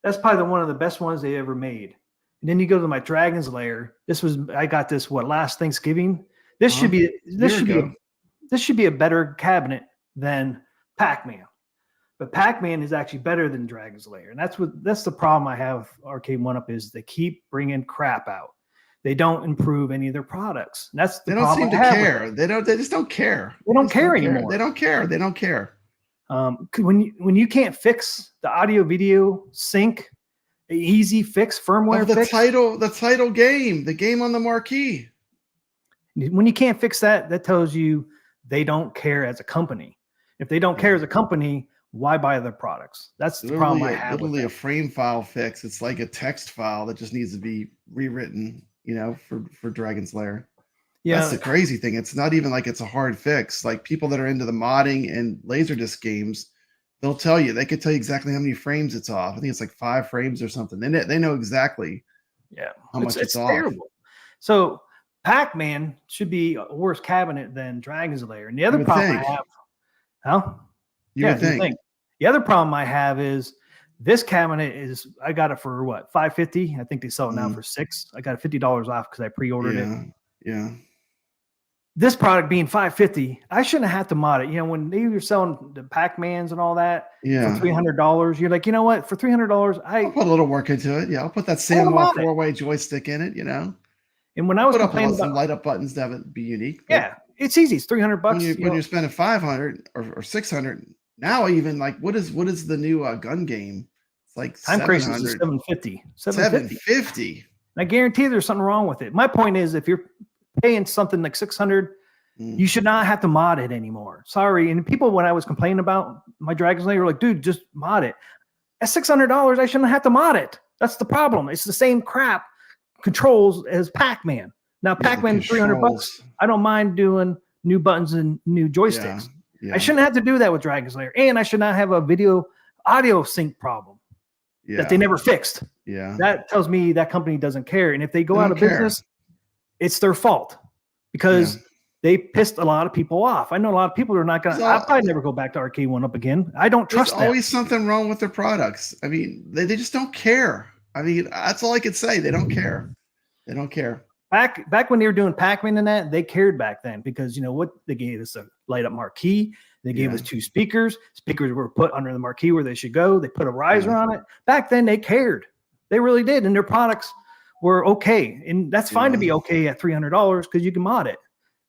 that's probably one of the best ones they ever made. And then you go to my Dragon's Lair. I got this last Thanksgiving. This should be a better cabinet than Pac-Man. But Pac-Man is actually better than Dragon's Lair. And that's the problem I have with Arcade 1-Up is they keep bringing crap out. They don't improve any of their products. And that's the problem. They don't seem to care. They just don't care. They don't care anymore. They don't care. They don't care. When you can't fix the audio video sync, an easy fix, firmware fix. The title game, the game on the marquee. When you can't fix that, that tells you they don't care as a company. If they don't care as a company, why buy their products? That's the problem I have. Literally a frame file fix. It's like a text file that just needs to be rewritten, for Dragon's Lair. Yeah, that's the crazy thing. It's not even like it's a hard fix. Like people that are into the modding and Laserdisc games, they could tell you exactly how many frames it's off. I think it's like 5 frames or something. They know exactly how much it's off. Terrible. So Pac-Man should be a worse cabinet than Dragon's Lair. And the other problem I have, You would think. The other problem I have is this cabinet I got it for what, $550? I think they sell it now for $6. I got it $50 off because I pre-ordered it. Yeah. This product being $550, I shouldn't have to mod it. When they were selling the Pac-Mans and all that for $300, you're like, you know what? For $300, I'll put a little work into it. Yeah, I'll put that Sanwa 4-way joystick in it. And when I was complaining about some light up buttons to have it be unique. Yeah, it's easy. It's $300. When you're spending $500 or $600. Now even like what is the new gun game? It's like Time Crisis is $750. $750. I guarantee there's something wrong with it. My point is, if you're paying something like $600, you should not have to mod it anymore. Sorry. And people, when I was complaining about my Dragon's Lair, were like, dude, just mod it. At $600, I shouldn't have to mod it. That's the problem. It's the same crap controls as Pac-Man. Now Pac-Man $300. I don't mind doing new buttons and new joysticks. Yeah. I shouldn't have to do that with Dragon's Lair, and I should not have a audio sync problem that they never fixed. Yeah, that tells me that company doesn't care. And if they go out of business, it's their fault because they pissed a lot of people off. I know a lot of people are not going to. I'll probably never go back to Arcade 1-Up again. I don't trust them. There's always something wrong with their products. I mean, they just don't care. I mean, that's all I could say. They don't care. They don't care. Back when they were doing Pac-Man and that, they cared back then because what they gave us a light up marquee. They gave us 2 speakers. Speakers were put under the marquee where they should go. They put a riser on it. Back then they cared. They really did, and their products were okay, and that's fine to be Yeah. okay at $300 because you can mod it.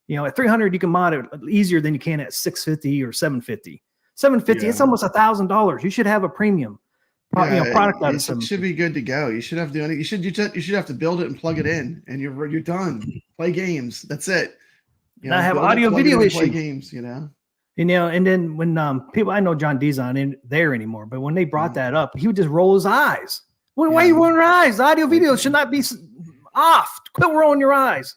You know, at 300 you can mod it easier than you can at 650 or 750. 750, it's Yeah. almost $1,000. You should have a premium product out of It should be good to go. You should have to do anything. You should have to build it and plug it in, and you're done. Play games. That's it. You And I have build it, audio plug it video in, issue. play games. You know. And then when people, I know John D's not in there anymore, but when they brought that up, he would just roll his eyes. Why are you rolling your eyes? The audio video should not be off. Quit rolling your eyes.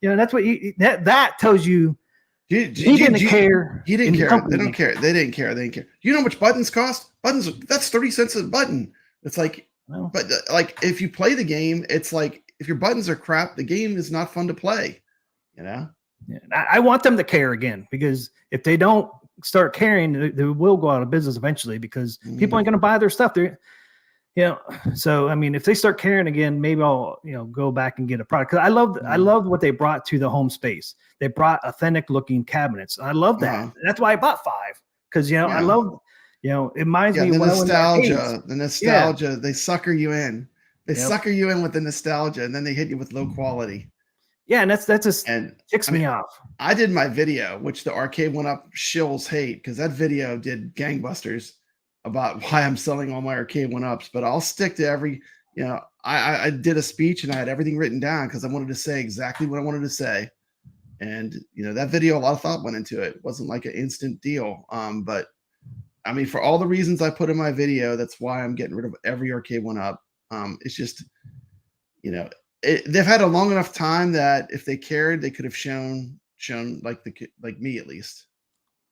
You know, that's what that tells you. He didn't care. He didn't care. They don't care. They didn't care. They didn't care. You know how much buttons cost? Buttons, that's 30 cents a button. It's like, well, but like if you play the game, it's like if your buttons are crap, the game is not fun to play. You know? Yeah, I want them to care again, because if they don't start caring, they will go out of business eventually, because people ain't going to buy their stuff. They're, you know, so I mean, if they start caring again, maybe I'll, you know, go back and get a product. Because I loved what they brought to the home space. They brought authentic looking cabinets. I love that. That's why I bought 5, because you know I love, you know, it reminds me the of nostalgia. They sucker you in. They sucker you in with the nostalgia, and then they hit you with low quality. Yeah, and that just ticks me off. I did my video, which the Arcade One Up shills hate, because that video did gangbusters about why I'm selling all my Arcade One Ups. But I'll stick to every, you know, I did a speech and I had everything written down because I wanted to say exactly what I wanted to say. And you know, that video, a lot of thought went into it. It wasn't like an instant deal. But I mean, for all the reasons I put in my video, that's why I'm getting rid of every Arcade One Up. It's just, you know, they've had a long enough time that if they cared, they could have shown like me, at least,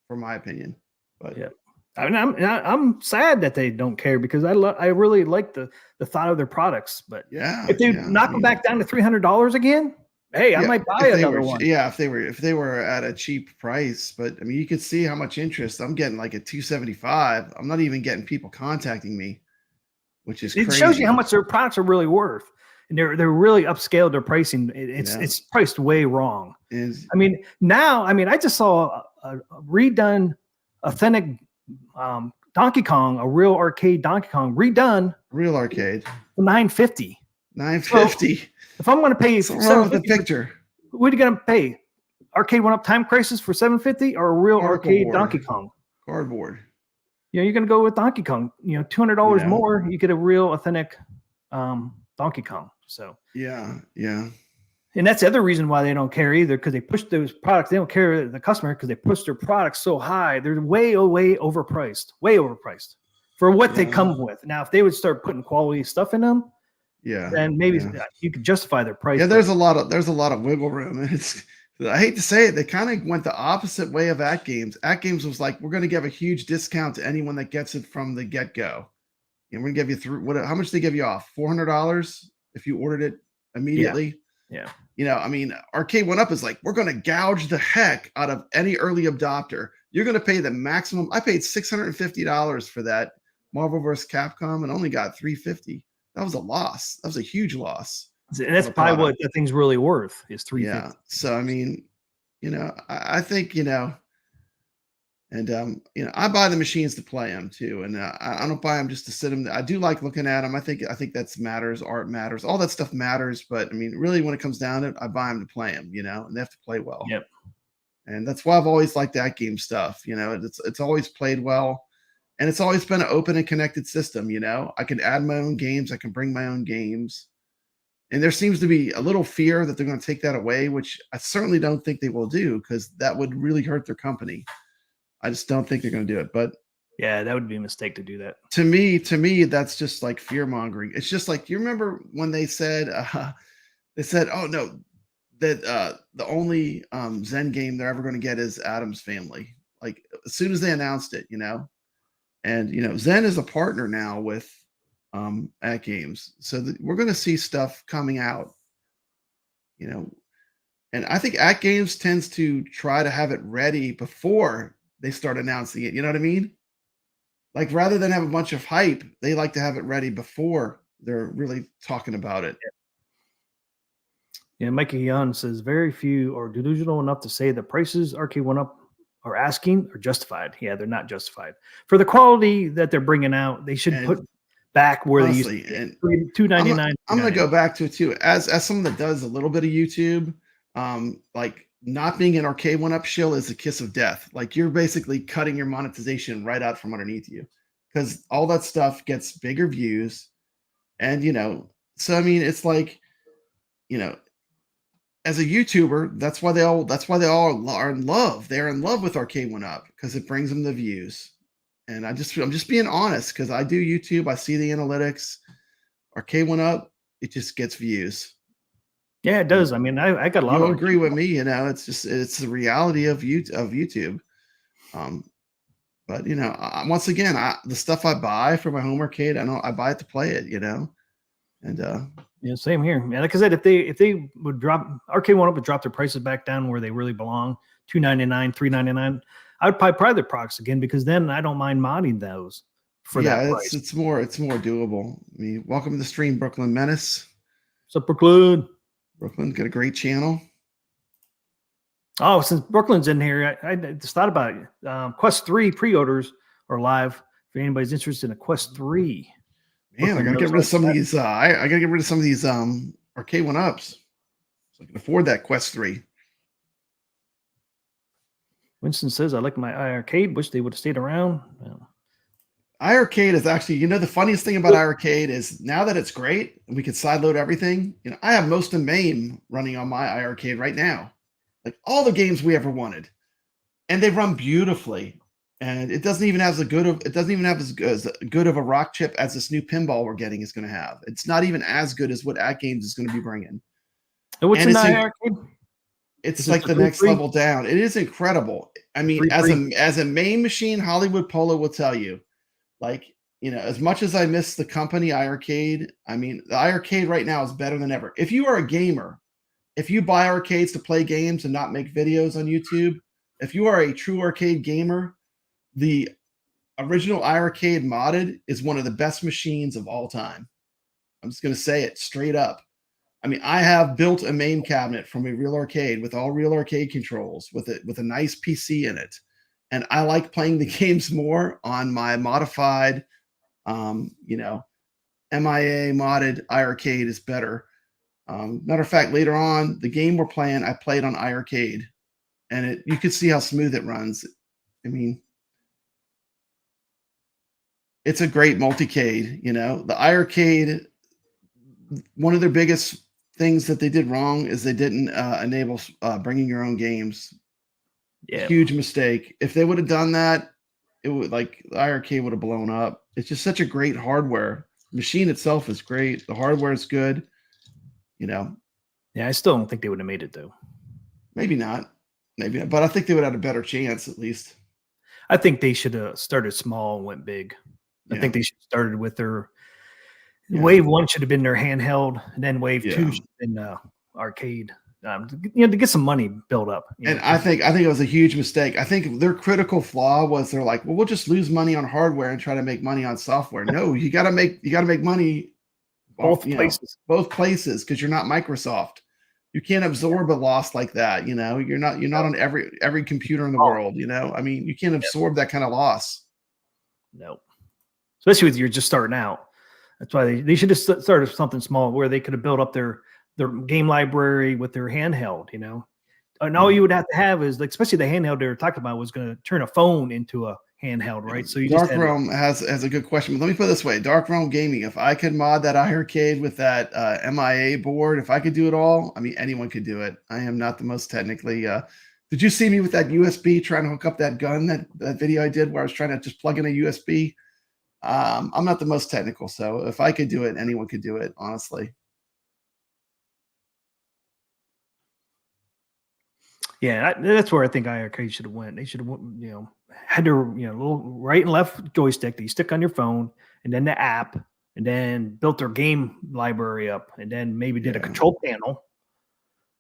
for my opinion. But yeah, I mean, I'm sad that they don't care, because I really like the thought of their products. But yeah, if they knock them back down to $300 again, hey, I might buy another one. Yeah, if they were at a cheap price. But I mean, you could see how much interest I'm getting. Like at $275, I'm not even getting people contacting me, which is crazy. It shows you how much their products are really worth. And they're really upscaled their pricing. It's priced way wrong. I mean, I just saw a redone authentic Donkey Kong, a real arcade Donkey Kong redone. Real arcade. $950. $950. So if I'm going to pay wrong with the picture, what are you going to pay? Arcade One Up Time Crisis for $750, or a real arcade Donkey Kong? Cardboard. You know, you're going to go with Donkey Kong. You know, $200 more, you get a real authentic Donkey Kong. So yeah. And that's the other reason why they don't care either, because they push those products. They don't care the customer, because they push their products so high. They're way overpriced for what they come with. Now, if they would start putting quality stuff in them, then maybe you could justify their price. Yeah, there's a lot of wiggle room. I hate to say it, they kind of went the opposite way of Atgames. Atgames was like, we're going to give a huge discount to anyone that gets it from the get-go. And we're going to give you how much they give you off? $400 if you ordered it immediately. Yeah. You know, I mean, Arcade One Up is like, we're going to gouge the heck out of any early adopter. You're going to pay the maximum. I paid $650 for that Marvel vs. Capcom and only got $350. That was a loss. That was a huge loss. And that's probably what the thing's really worth, is $350. Yeah. So, I mean, you know, I think, you know, and, you know, I buy the machines to play them too. And I don't buy them just to sit them. I do like looking at them. I think that's matters. Art matters. All that stuff matters. But I mean, really, when it comes down to it, I buy them to play them, you know, and they have to play well. Yep. And that's why I've always liked that game stuff. You know, it's always played well, and it's always been an open and connected system. You know, I can add my own games. I can bring my own games. And there seems to be a little fear that they're going to take that away, which I certainly don't think they will do, because that would really hurt their company. I just don't think they're going to do it. But yeah, that would be a mistake to do that. To me, that's just like fear mongering. It's just like, you remember when they said, oh no, that the only Zen game they're ever going to get is Addams Family. Like, as soon as they announced it, you know, and you know, Zen is a partner now with Atgames, so we're going to see stuff coming out, you know, and I think Atgames tends to try to have it ready before they start announcing it. You know what I mean? Like, rather than have a bunch of hype, they like to have it ready before they're really talking about it. Yeah, Mikey Young says very few are delusional enough to say the prices Arcade One Up are asking are justified. Yeah, they're not justified for the quality that they're bringing out. They should back where honestly, they used and to $2.99. I'm gonna go back to it too. As someone that does a little bit of YouTube, like not being an arcade one-up shill is a kiss of death. Like you're basically cutting your monetization right out from underneath you because all that stuff gets bigger views, and so I mean, it's like you know, as a YouTuber, that's why they all are in love. They're in love with Arcade One Up because it brings them the views. And I'm just being honest because I do YouTube. I see the analytics. Arcade One Up, it just gets views. Yeah, it does. I mean, I got a lot You'll of agree with me. It's the reality of YouTube. But once again, the stuff I buy for my home arcade, I buy it to play it. And yeah, same here. Yeah, like I said, if they would drop Arcade One Up would drop their prices back down where they really belong, $2.99, $3.99, I would probably their products again because then I don't mind modding those for that price. it's more doable. I mean, welcome to the stream, Brooklyn Menace. What's up, Brooklyn? Brooklyn got a great channel. Oh, since Brooklyn's in here, I just thought about it. Quest 3 pre-orders are live. If anybody's interested in a Quest 3. Man, I gotta get rid of some of these. I gotta get rid of some of these Arcade One Ups so I can afford that Quest 3. Winston says, I like my iArcade. Wish they would have stayed around. Well, iArcade is actually, the funniest thing about iArcade is now that it's great and we can sideload everything. I have most of MAME running on my iArcade right now, like all the games we ever wanted, and they run beautifully. And it doesn't even have as good of a rock chip as this new pinball we're getting is going to have. It's not even as good as what Atgames is going to be bringing. And what's in iArcade? It's like the next level down. It is incredible. I mean, as a main machine, Hollywood Polo will tell you, like, as much as I miss the company iArcade, I mean, the iArcade right now is better than ever. If you are a gamer, if you buy arcades to play games and not make videos on YouTube, if you are a true arcade gamer, the original iArcade modded is one of the best machines of all time. I'm just going to say it straight up. I mean, I have built a MAME cabinet from a real arcade with all real arcade controls with a nice PC in it. And I like playing the games more on my modified, MIA modded iArcade is better. Matter of fact, later on, the game we're playing, I played on iArcade, and you can see how smooth it runs. I mean, it's a great multicade. The iArcade, one of their biggest things that they did wrong is they didn't enable bringing your own games. Yeah, huge mistake. If they would have done that, it would the iArcade would have blown up. It's just such a great hardware. The machine itself is great. The hardware is good. Yeah, I still don't think they would have made it though. Maybe not, but I think they would have had a better chance at least. I think they should have started small and went big. I think they should have started with their Wave 1 should have been their handheld, and then Wave 2 should have been arcade. To get some money built up. And I think it was a huge mistake. I think their critical flaw was they're like, well, we'll just lose money on hardware and try to make money on software. No, you got to make money both places because you're not Microsoft. You can't absorb a loss like that. You're not on every computer in the world. I mean, you can't absorb that kind of loss. No, especially with you're just starting out. That's why they should have started something small where they could have built up their game library with their handheld, And all you would have to have is, especially the handheld they were talking about was going to turn a phone into a handheld, right? So Dark Realm has a good question. But let me put it this way: Dark Realm Gaming. If I could mod that iArcade with that MIA board, if I could do it all, I mean, anyone could do it. I am not the most technically. Did you see me with that USB trying to hook up that gun? That video I did where I was trying to just plug in a USB. I'm not the most technical, so if I could do it, anyone could do it, honestly. Yeah, that's where I think iArcade should have went. They should have, had their, little right and left joystick that you stick on your phone, and then the app, and then built their game library up, and then maybe did a control panel.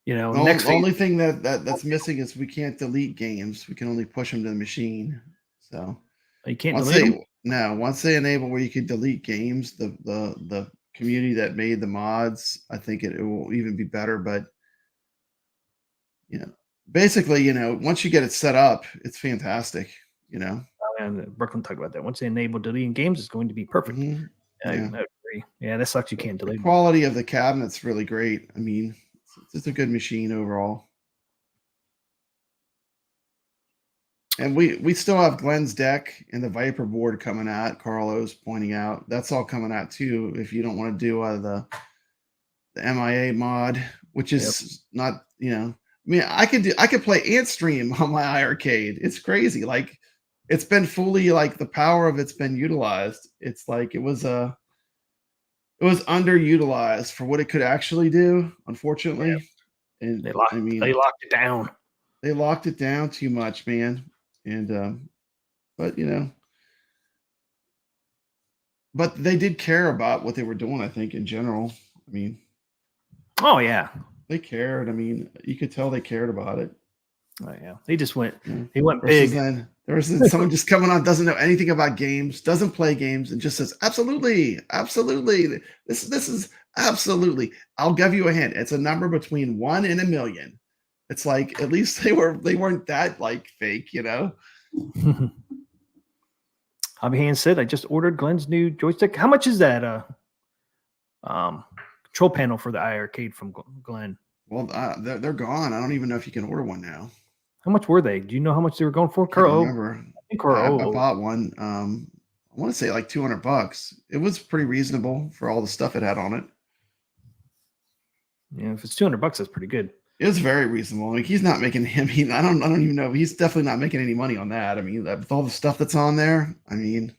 The only thing that's missing is we can't delete games. We can only push them to the machine. So you can't delete them? No, once they enable where you can delete games, the community that made the mods, I think it will even be better. But basically, once you get it set up, it's fantastic. And Brooklyn talked about that. Once they enable deleting games, it's going to be perfect. Mm-hmm. I agree. Yeah, that sucks. You can't The delete them. quality of the cabinet's really great. I mean, it's a good machine overall. And we still have Glenn's deck and the Viper board coming out. Carlos pointing out that's all coming out too. If you don't want to do the MIA mod, which is not, you know, I mean, I could play Ant Stream on my iircade. It's crazy. Like, it's been fully, like, the power of it's been utilized. It's like it was underutilized for what it could actually do, unfortunately. Yeah. And they locked it down. They locked it down too much, man. And but you know, but they did care about what they were doing, I think, in general. I mean, oh yeah, they cared. I mean, you could tell they cared about it. Oh yeah, they just went. They went big. There's someone just coming on, doesn't know anything about games, doesn't play games, and just says, "Absolutely, absolutely. This is absolutely." I'll give you a hint. It's a number between 1 and 1,000,000. It's like, at least they weren't that, like, fake, you know. Hobby Hand said, "I just ordered Glenn's new joystick. How much is that? Control panel for the iircade from Glenn." Well, they're gone. I don't even know if you can order one now. How much were they? Do you know how much they were going for? I remember. I think I bought one. I want to say like $200. It was pretty reasonable for all the stuff it had on it. Yeah, if it's $200, that's pretty good. It was very reasonable. Like, he's not making him. I don't even know. He's definitely not making any money on that. I mean, with all the stuff that's on there. I mean,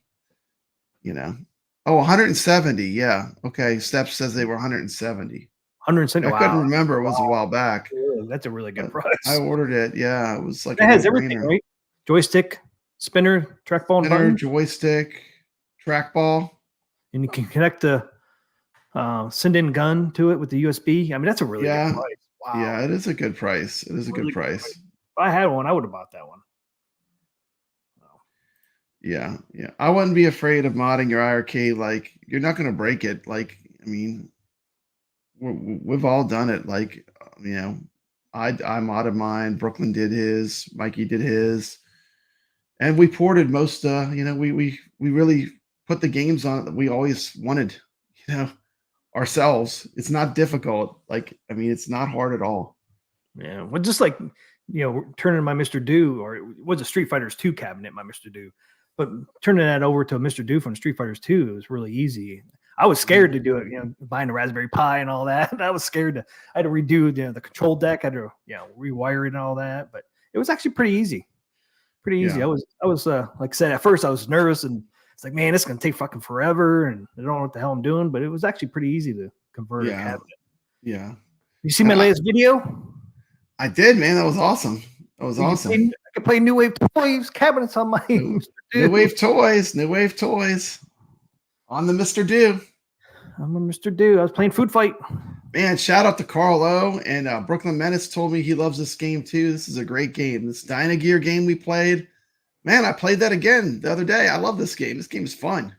you know. Oh, 170. Yeah. Okay. Steps says they were 170. 170. I couldn't remember. It was a while back. That's a really good price. I ordered it. Yeah, it was like it has everything, right? Joystick, spinner, trackball, and button. Joystick, trackball, and you can connect the send-in gun to it with the USB. I mean, that's a really good price. Wow. Yeah, it is a good price. It is a good price. If I had one, I would have bought that one. Yeah, yeah. I wouldn't be afraid of modding your iircade. Like, you're not going to break it. Like, I mean, we've all done it. Like, you know, I modded mine. Brooklyn did his. Mikey did his. And we ported most. You know, we really put the games on it that we always wanted. You know, ourselves. It's not difficult. Like, I mean, it's not hard at all. Yeah, well, just like, you know, turning my Mr. Do, or it was a Street Fighters 2 cabinet, my Mr. Do, but turning that over to a Mr. Do from Street Fighters 2, it was really easy. I was scared to do it, you know, buying a Raspberry Pi and all that. I was scared I had to redo the control deck. I had to, you know, rewire it and all that, but it was actually pretty easy. Pretty easy. Yeah. I was like I said, at first I was nervous and it's like, man, it's going to take fucking forever and I don't know what the hell I'm doing, but it was actually pretty easy to convert a cabinet. Yeah. You see my latest video? I did, man. That was awesome. That was awesome. I could play New Wave Toys cabinets on my New Wave Toys. New Wave Toys. On the Mr. Do. I'm a Mr. Do. I was playing Food Fight. Man, shout out to Carl O. And Brooklyn Menace told me he loves this game too. This is a great game. This Dynagear game we played. Man, I played that again the other day. I love this game. This game is fun.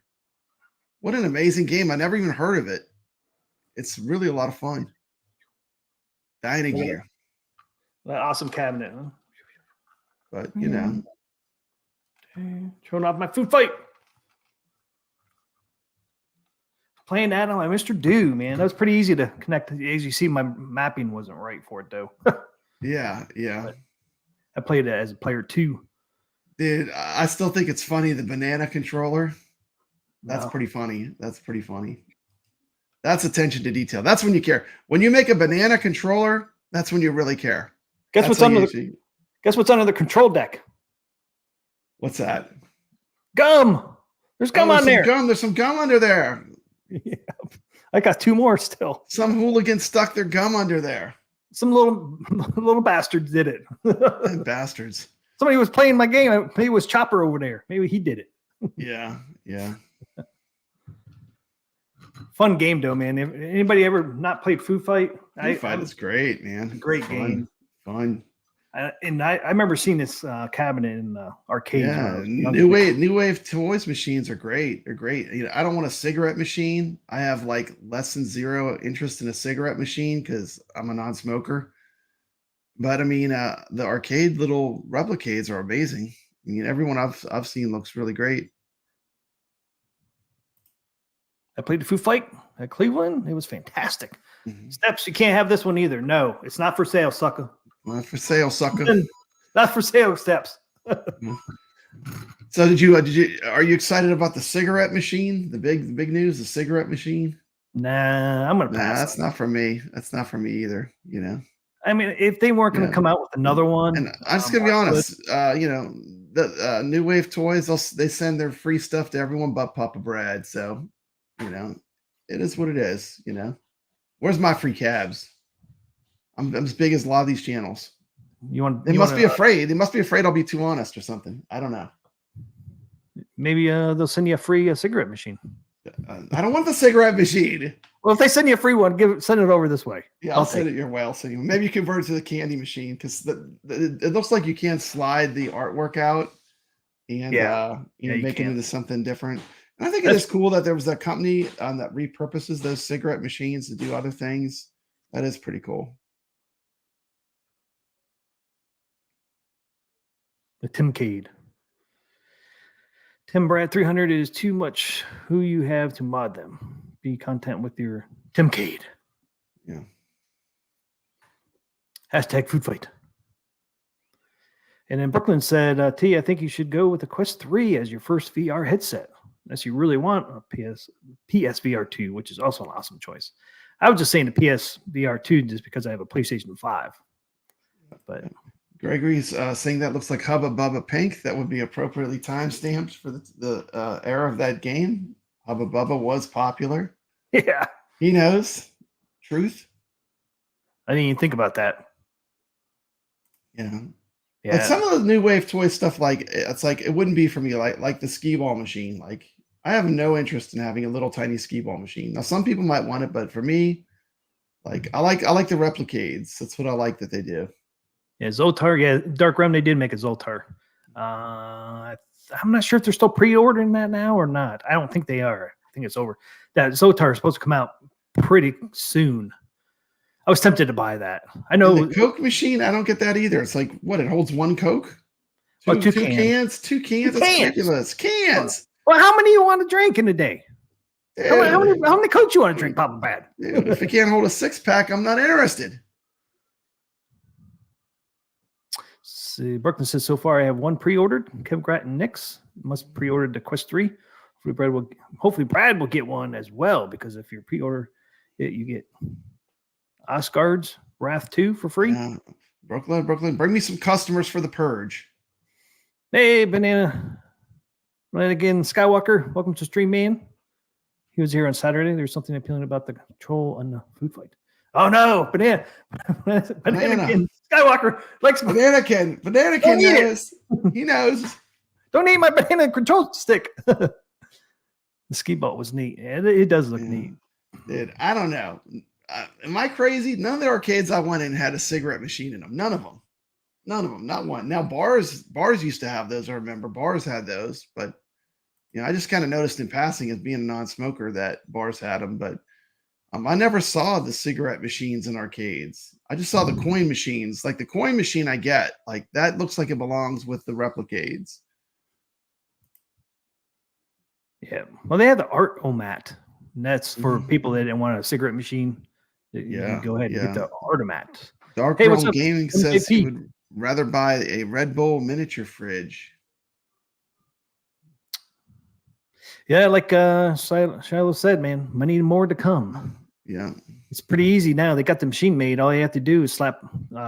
What an amazing game. I never even heard of it. It's really a lot of fun. Dynagear. That awesome cabinet, huh? But, you know. Showing off my Food Fight. Playing that on my Mr. Do, man. That was pretty easy to connect. As you see, my mapping wasn't right for it, though. Yeah. But I played it as a player 2. Dude, I still think it's funny, the banana controller. That's pretty funny. That's pretty funny. That's attention to detail. That's when you care. When you make a banana controller, that's when you really care. Guess what's under the control deck? What's that? Gum. There's gum on there. There's some gum under there. Yeah. I got 2 more still. Some hooligan stuck their gum under there. Some little bastards did it. Bastards. Somebody was playing my game. Maybe it was Chopper over there. Maybe he did it. Yeah. Fun game though, man. If anybody ever not played Food Fight? Food Fight is great, man. Great game. Fun. I remember seeing this cabinet in the arcade. Yeah, New Wave Toys machines are great. They're great. You know, I don't want a cigarette machine. I have like less than 0 interest in a cigarette machine because I'm a non-smoker. But I mean, the arcade little replicades are amazing. I mean, everyone I've seen looks really great. I played the Foo Fight at Cleveland. It was fantastic. Mm-hmm. Steps, you can't have this one either. No, it's not for sale, sucker. Not for sale, sucker. Not for sale, Steps. So are you excited about the cigarette machine? The big news, the cigarette machine? Nah, I'm gonna pass. That's not for me. That's not for me either. You know. I mean, if they weren't going to come out with another one, and I'm just gonna be honest. You know, the New Wave Toys, they send their free stuff to everyone but Papa Brad. So, you know, it is what it is. You know, where's my free cabs? I'm as big as a lot of these channels. They must be afraid. They must be afraid I'll be too honest or something. I don't know. Maybe they'll send you a free cigarette machine. I don't want the cigarette machine. Well, if they send you a free one, send it over this way. Yeah, I'll send it your way. I'll send you. Maybe you convert it to the candy machine because it looks like you can't slide the artwork out and make it into something different. And I think it is cool that there was that company that repurposes those cigarette machines to do other things. That is pretty cool. The TMCLOSKY. Tim Brad 300 is too much who you have to mod them. Be content with your TMCLOSKY. Yeah. Hashtag food fight. And then Brooklyn said, T, I think you should go with the Quest 3 as your first VR headset. Unless you really want a PSVR 2, which is also an awesome choice. I was just saying the PSVR 2 just because I have a PlayStation 5. But Gregory's saying that looks like Hubba Bubba Pink. That would be appropriately time-stamped for the era of that game. Hubba Bubba was popular. Yeah. He knows. Truth. I didn't even think about that. Yeah. Like some of the new wave toy stuff, like it's like it wouldn't be for me, like the skee ball machine. Like I have no interest in having a little tiny skee ball machine. Now some people might want it, but for me, like I like the replicades. That's what I like that they do. Yeah, Zoltar. Yeah, Dark Realm. They did make a Zoltar. I'm not sure if they're still pre-ordering that now or not. I don't think they are. I think it's over. That Zoltar is supposed to come out pretty soon. I was tempted to buy that. I know and the Coke machine. I don't get that either. It's like what? It holds one Coke. Two cans. Two cans. That's ridiculous. Cans. Well, how many you want to drink in a day? How many Cokes you want to drink, Papa Bad? Dude, if it can't hold a 6-pack, I'm not interested. See, Brooklyn says, so far I have one pre-ordered. Kev Grat and Nix must pre-order the Quest 3. Hopefully Brad will get one as well, because if you pre-order it, you get Osgard's Wrath 2 for free. Yeah. Brooklyn, bring me some customers for the Purge. Hey, Banana. Right again, Skywalker. Welcome to Stream Man. He was here on Saturday. There's something appealing about the control on the food fight. Oh no, Banana Ken. Skywalker likes Banana Ken knows. He knows. Don't eat my banana control stick. The ski ball was neat. It does look neat. Dude, I don't know. Am I crazy? None of the arcades I went in had a cigarette machine in them. None of them. Not one. Now bars used to have those. I remember bars had those, but I just kind of noticed in passing as being a non-smoker that bars had them, but I never saw the cigarette machines in arcades. I just saw the coin machines. Like the coin machine I get, like that looks like it belongs with the replicades. Yeah. Well, they have the Art-O-Mat. And that's for people that didn't want a cigarette machine. You can go ahead and get the Art-O-Mat. Dark Realm Gaming says he would rather buy a Red Bull miniature fridge. Yeah, like Shiloh said, man, money more to come. Yeah. It's pretty easy now. They got the machine made. All you have to do is slap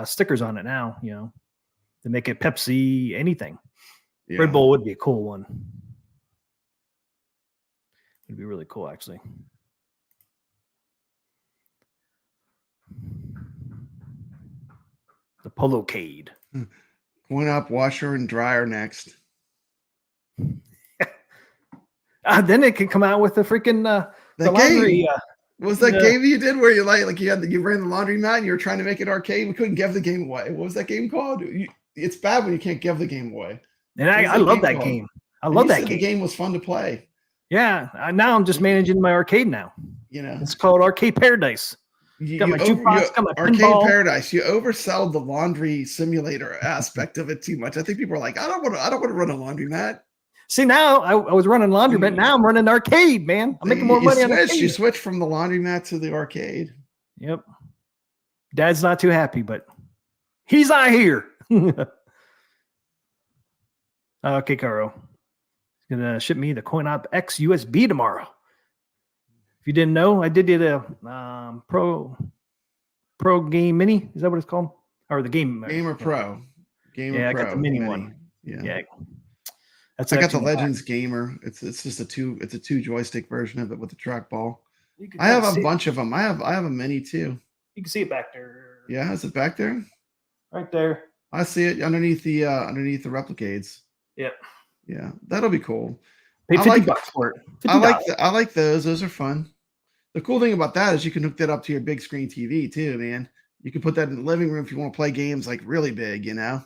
stickers on it now, to make it Pepsi, anything. Yeah. Red Bull would be a cool one. It'd be really cool, actually. The Polo-cade. Coin up, washer, and dryer next. Then it can come out with the freaking the laundry. What was that game you did where you you ran the laundry mat and you were trying to make it arcade? We couldn't give the game away. What was that game called? It's bad when you can't give the game away. And I love that game. I love that game. The game was fun to play. Yeah. Now I'm just managing my arcade now. It's called Arcade Paradise. Got my jukebox, got my Arcade pinball. Paradise. You oversell the laundry simulator aspect of it too much. I think people are like, I don't want to run a laundry mat. See, now I was running laundromat. Now I'm running arcade, man. I'm making more money on arcade. You switch from the laundromat to the arcade. Yep. Dad's not too happy, but he's not here. Okay, Caro. He's going to ship me the CoinOp X USB tomorrow. If you didn't know, I did a Pro Game Mini. Is that what it's called? Or the Gamer Pro. I got the mini one. Yeah. That's I got the Legends Gamer. It's just a two joystick version of it with the trackball. I have a bunch of them. I have a mini too. You can see it back there. Yeah, is it back there? Right there. I see it underneath the replicades. Yep. Yeah, that'll be cool. Pay $50 for it. I like those. Those are fun. The cool thing about that is you can hook that up to your big screen TV too, man. You can put that in the living room if you want to play games like really big, you know.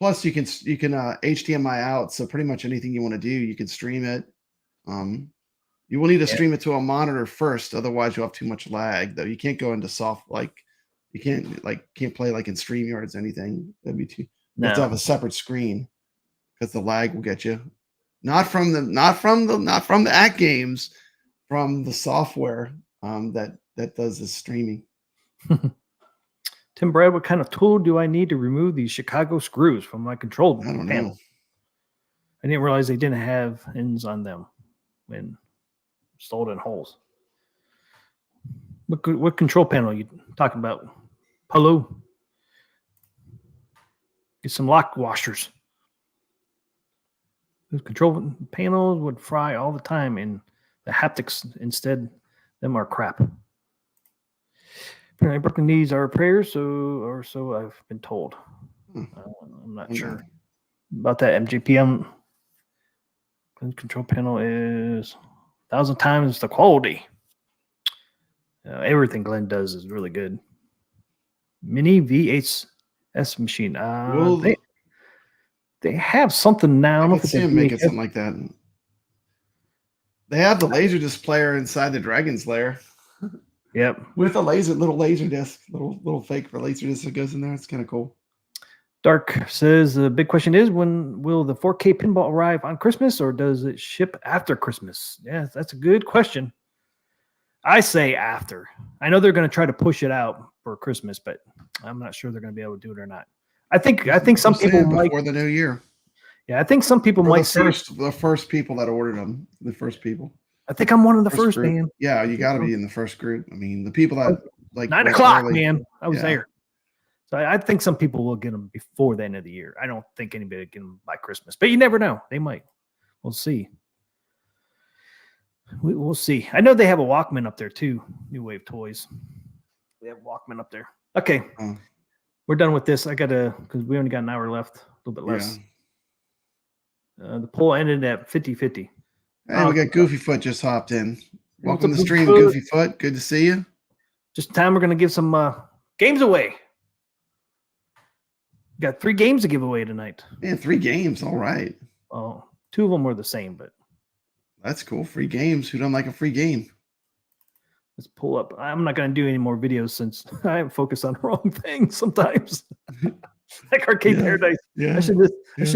Plus, you can HDMI out, so pretty much anything you want to do, you can stream it. You will need to stream it to a monitor first, otherwise you'll have too much lag. Though you can't go into you can't play like in StreamYards or anything. That'd be too. You have to have a separate screen because the lag will get you. Not from the Atgames, from the software that does the streaming. Tim Brad, what kind of tool do I need to remove these Chicago screws from my control panel? Know. I didn't realize they didn't have ends on them when installed in holes. What control panel are you talking about? Polo? Get some lock washers. Those control panels would fry all the time, and the haptics instead, them are crap. Apparently, broken knees are prayers, so I've been told. I'm not sure about that. MJPM control panel is 1,000 times the quality. Everything Glenn does is really good. Mini VHS machine. They have something now. I don't know if it's making something like that. They have the Laserdisc player inside the Dragon's Lair. Yep. With a little laser disc, little fake Laserdisc that goes in there. It's kind of cool. Dark says the big question is, when will the 4K pinball arrive on Christmas, or does it ship after Christmas? Yeah, that's a good question. I say after. I know they're going to try to push it out for Christmas, but I'm not sure they're going to be able to do it or not. I think some people might before the new year. Yeah, I think some people might say the first people that ordered them. The first people. I think I'm one of the first, man. Yeah, you got to be in the first group. I mean, the people that like 9 o'clock, man. I was there. So I think some people will get them before the end of the year. I don't think anybody will get them by Christmas, but you never know. They might. We'll see. We'll see. I know they have a Walkman up there too. New Wave Toys. They have Walkman up there. Okay. We're done with this. I got to, because we only got an hour left, a little bit less. Yeah. The poll ended at 50-50. Hey, we got Goofy Foot just hopped in. Welcome to the stream, Goofy Foot. Good to see you. Just time we're going to give some games away. Got 3 games to give away tonight. Man, 3 games. All right. Oh, 2 of them were the same, but that's cool. Free games. Who doesn't like a free game? Let's pull up. I'm not going to do any more videos since I am focused on the wrong thing sometimes. Like Arcade Paradise. Yeah. I should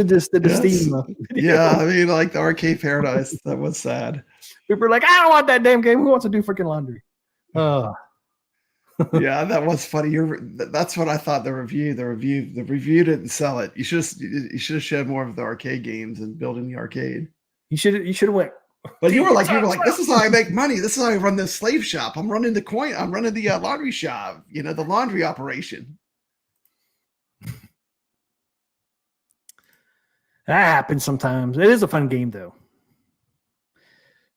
just did the Steam video. Yeah, I mean, like the Arcade Paradise. That was sad. People are like, I don't want that damn game. Who wants to do freaking laundry? Yeah, that was funny. That's what I thought. The review didn't sell it. You should have showed more of the arcade games and building the arcade. You should have went. But you were like, this is how I make money. This is how I run this slave shop. I'm running the laundry shop. You know, the laundry operation. That happens sometimes. It is a fun game, though.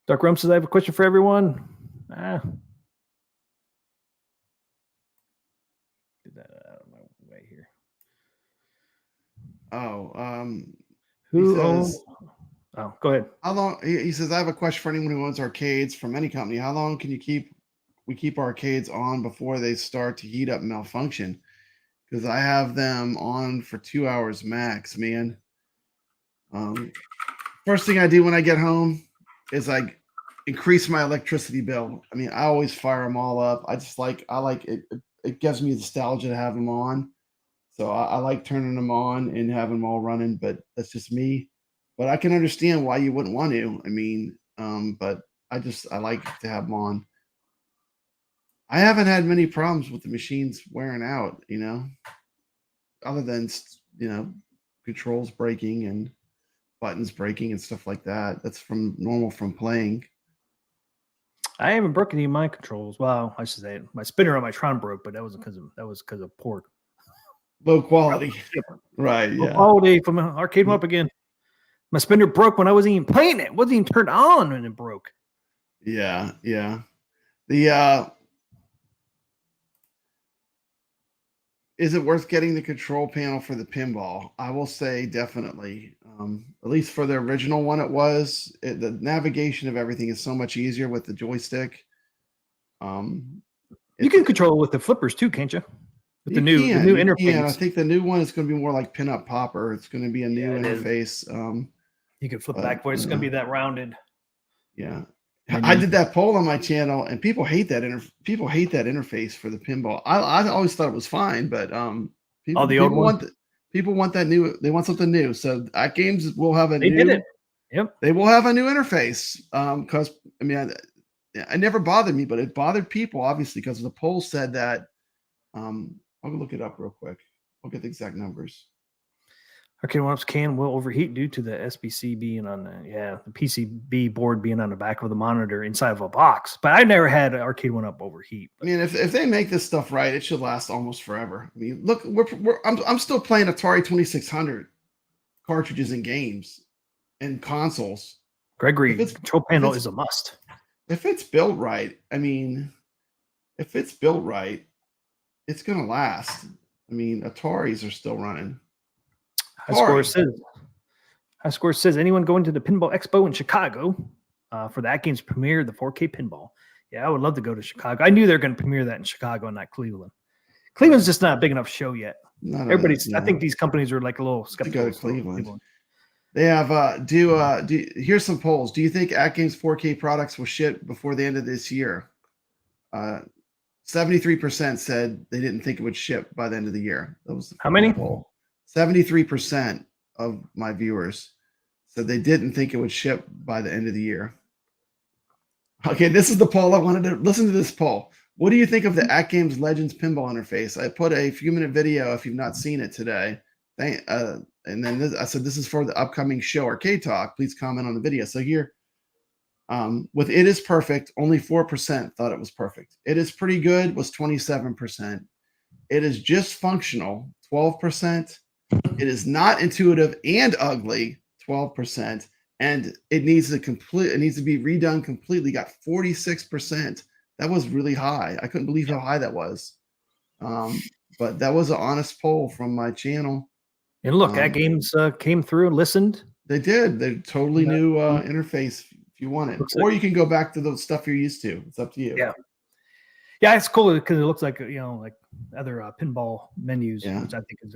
Dark Rum says, I have a question for everyone. Get that out of my way here. Who owns? Oh, go ahead. How long? He says, I have a question for anyone who owns arcades from any company. How long can we keep arcades on before they start to heat up and malfunction? Because I have them on for 2 hours max, man. First thing I do when I get home is I increase my electricity bill. I mean, I always fire them all up. I like it. It gives me nostalgia to have them on. So I like turning them on and having them all running, but that's just me. But I can understand why you wouldn't want to. I mean, but I like to have them on. I haven't had many problems with the machines wearing out, other than controls breaking and buttons breaking and stuff like that. That's normal from playing. I haven't broken any of my controls. Well, I should say my spinner on my Tron broke, but that was because of poor Low quality. Right. Low Yeah. quality from arcade up again. My spinner broke when I wasn't even playing it. It wasn't even turned on when it broke. Yeah. Yeah. The is it worth getting the control panel for the pinball? I will say definitely. At least for the original one, it was. The navigation of everything is so much easier with the joystick. You can control it with the flippers too, can't you? With the new interface. Yeah, I think the new one is going to be more like Pinup Popper. It's going to be a new interface. You can flip backwards. It's going to be that rounded. Yeah. I did that poll on my channel, and people hate that interface for the pinball. I always thought it was fine, but people want that new. They want something new. So Atgames will have a new. They did it. Yep. They will have a new interface. Because I mean, it never bothered me, but it bothered people obviously because the poll said that. I'll look it up real quick. I'll get the exact numbers. Arcade one-ups will overheat due to the SBC being on the PCB board being on the back of the monitor inside of a box. But I never had an arcade one-up overheat. I mean, if they make this stuff right, it should last almost forever. I mean, look, I'm still playing Atari 2600 cartridges and games and consoles. Gregory, control panel is a must. If it's built right, I mean, it's gonna last. I mean, Ataris are still running. High Score says anyone going to the Pinball Expo in Chicago for the Atgames premiere, the 4K pinball. Yeah, I would love to go to Chicago. I knew they were going to premiere that in Chicago and not Cleveland. Cleveland's just not a big enough show yet. I think these companies are like a little skeptical. To go to Cleveland. They have here's some polls. Do you think Atgames 4K products will ship before the end of this year? 73% said they didn't think it would ship by the end of the year. That was how many? Poll. 73% of my viewers said they didn't think it would ship by the end of the year. Okay, this is the poll. I wanted to listen to this poll. What do you think of the Atgames Legends pinball interface? I put a few-minute video if you've not seen it today. And then I said, this is for the upcoming show Arcade Talk. Please comment on the video. So here, with It Is Perfect, only 4% thought it was perfect. It Is Pretty Good was 27%. It Is Just Functional, 12%. It is not intuitive and ugly, 12%, and it needs to be redone completely. Got 46%. That was really high. I couldn't believe how high that was. But that was an honest poll from my channel. And look, Atgames came through and listened. They did. They're totally new interface if you want it, or you can go back to the stuff you're used to. It's up to you. Yeah, it's cool because it looks like like other pinball menus, which I think is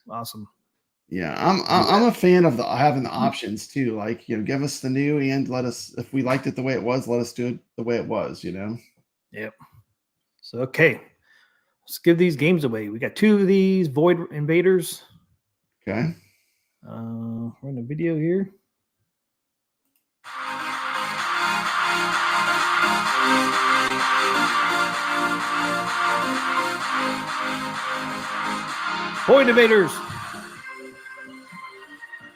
awesome. Yeah, I'm a fan of having the options too. Like give us the new and let us, if we liked it the way it was, let us do it the way it was. Yep. So okay, let's give these games away. We got 2 of these Void Invaders. Okay. Run a video here. Void Invaders.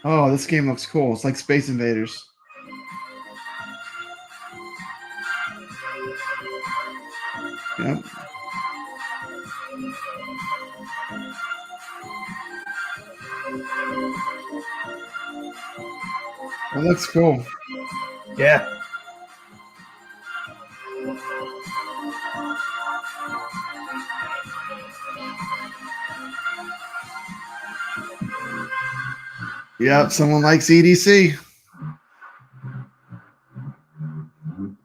Oh, this game looks cool. It's like Space Invaders. Yep. That looks cool. Yeah. Yep, someone likes EDC.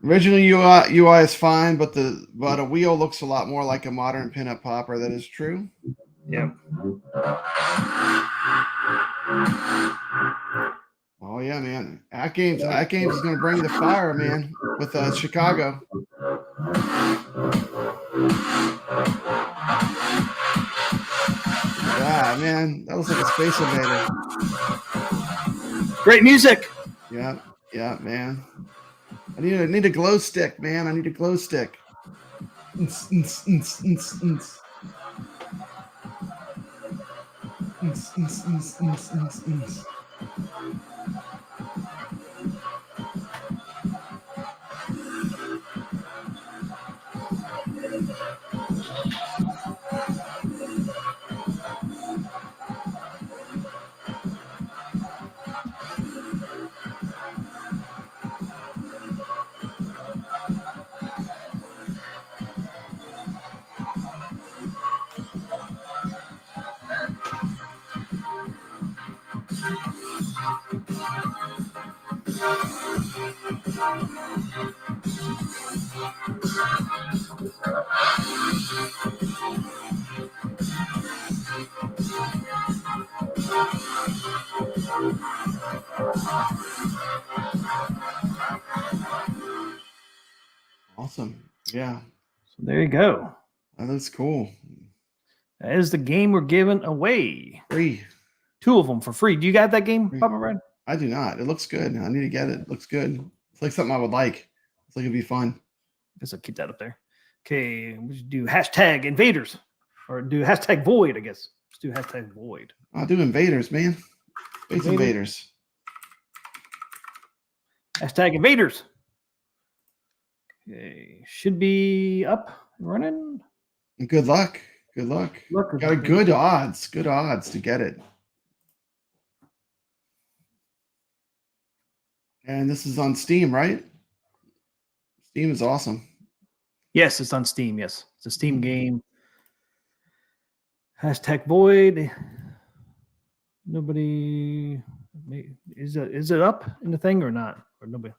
Original UI is fine, but a wheel looks a lot more like a modern pinup popper. That is true. Yep. Oh yeah, man. Atgames is going to bring the fire, man, with Chicago. Yeah. man. That was like a Space Invader. Great music. Yeah, yeah, man. I need a glow stick, man. I need a glow stick. Awesome. Yeah. So there you go. Oh, that's cool. That is the game we're giving away. Free. 2 of them for free. Do you got that game, Free. Papa Red? I do not. It looks good. I need to get it. It looks good. It's like something I would like. It's like it'd be fun. I guess I'll keep that up there. Okay, we should do hashtag invaders. Or do hashtag void, I guess. Let's do hashtag void. I'll do invaders, man. Space invaders. Hashtag invaders. Okay, should be up and running. Good luck. Good luck. Got a good odds. Good odds to get it. And this is on Steam, right? Steam is awesome. Yes, it's on Steam. Yes, it's a Steam game. Hashtag void. Nobody. Is it up in the thing or not? Or nobody?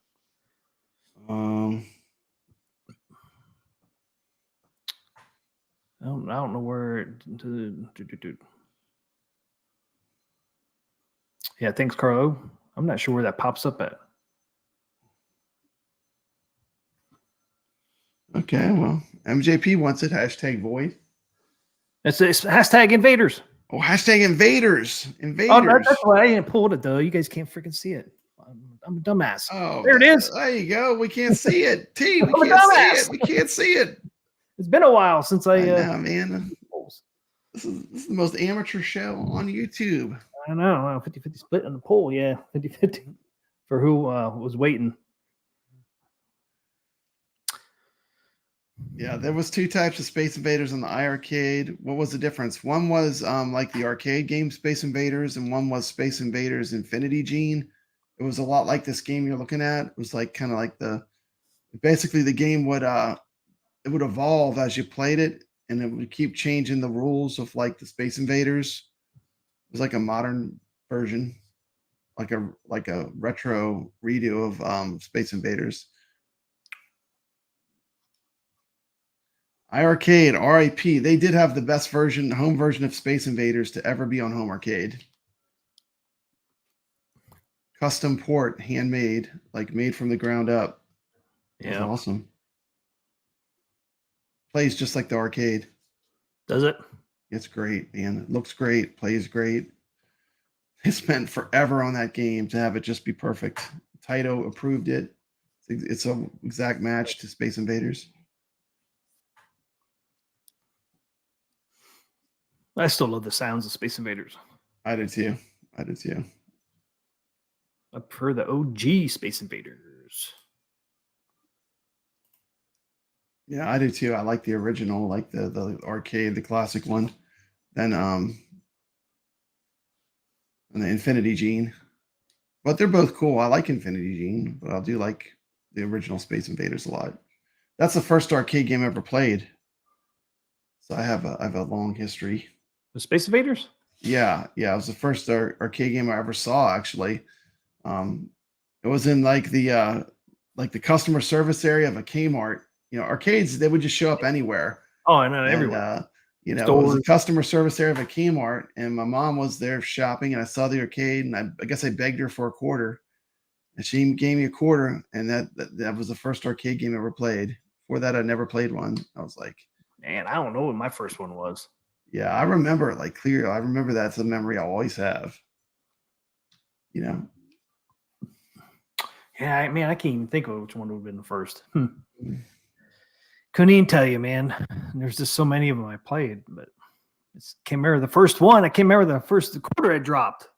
I don't know where to. Yeah, thanks, Carlo. I'm not sure where that pops up at. Okay, well, MJP wants it. Hashtag void. It's hashtag invaders. Oh, hashtag invaders. Invaders. Oh, that's why I didn't pull it though. You guys can't freaking see it. I'm a dumbass. Oh, there it is. There you go. We can't see it. T, we can't see it. We can't see it. It's been a while since I know, man. This is the most amateur show on YouTube. I know. 50-50 split on the poll. Yeah, 50-50 for who was waiting. Yeah, there was 2 types of Space Invaders on the iircade. What was the difference? One was like the arcade game Space Invaders, and one was Space Invaders Infinity Gene. It was a lot like this game you're looking at. It was like kind of like basically the game would it would evolve as you played it, and it would keep changing the rules of like the Space Invaders. It was like a modern version, like a retro redo of Space Invaders. iircade, RIP. They did have the best version, home version of Space Invaders to ever be on home arcade. Custom port, handmade, like made from the ground up. Yeah, awesome. Plays just like the arcade. Does it? It's great, man. It looks great. Plays great. They spent forever on that game to have it just be perfect. Taito approved it. It's an exact match to Space Invaders. I still love the sounds of Space Invaders. I do too. I do too. I prefer the OG Space Invaders. Yeah, I do too. I like the original, like the arcade, the classic one. Then and the Infinity Gene. But they're both cool. I like Infinity Gene, but I do like the original Space Invaders a lot. That's the first arcade game I ever played. So I have a long history. The Space Invaders? Yeah. It was the first arcade game I ever saw, actually. It was in like the customer service area of a Kmart. You know, arcades, they would just show up anywhere. Oh, I know, everywhere. You know, Stores. It was a customer service area of a Kmart, and my mom was there shopping, and I saw the arcade, and I guess I begged her for a quarter, and she gave me a quarter, and that was the first arcade game I ever played. Before that, I never played one. I was like, man, I don't know what my first one was. Yeah, I remember it like clear. I remember that's a memory I'll always have. You know. Yeah, man, I can't even think of which one would have been the first. Mm. Couldn't even tell you, man. There's just so many of them I played, but can't remember the first one. I can't remember the first quarter I dropped.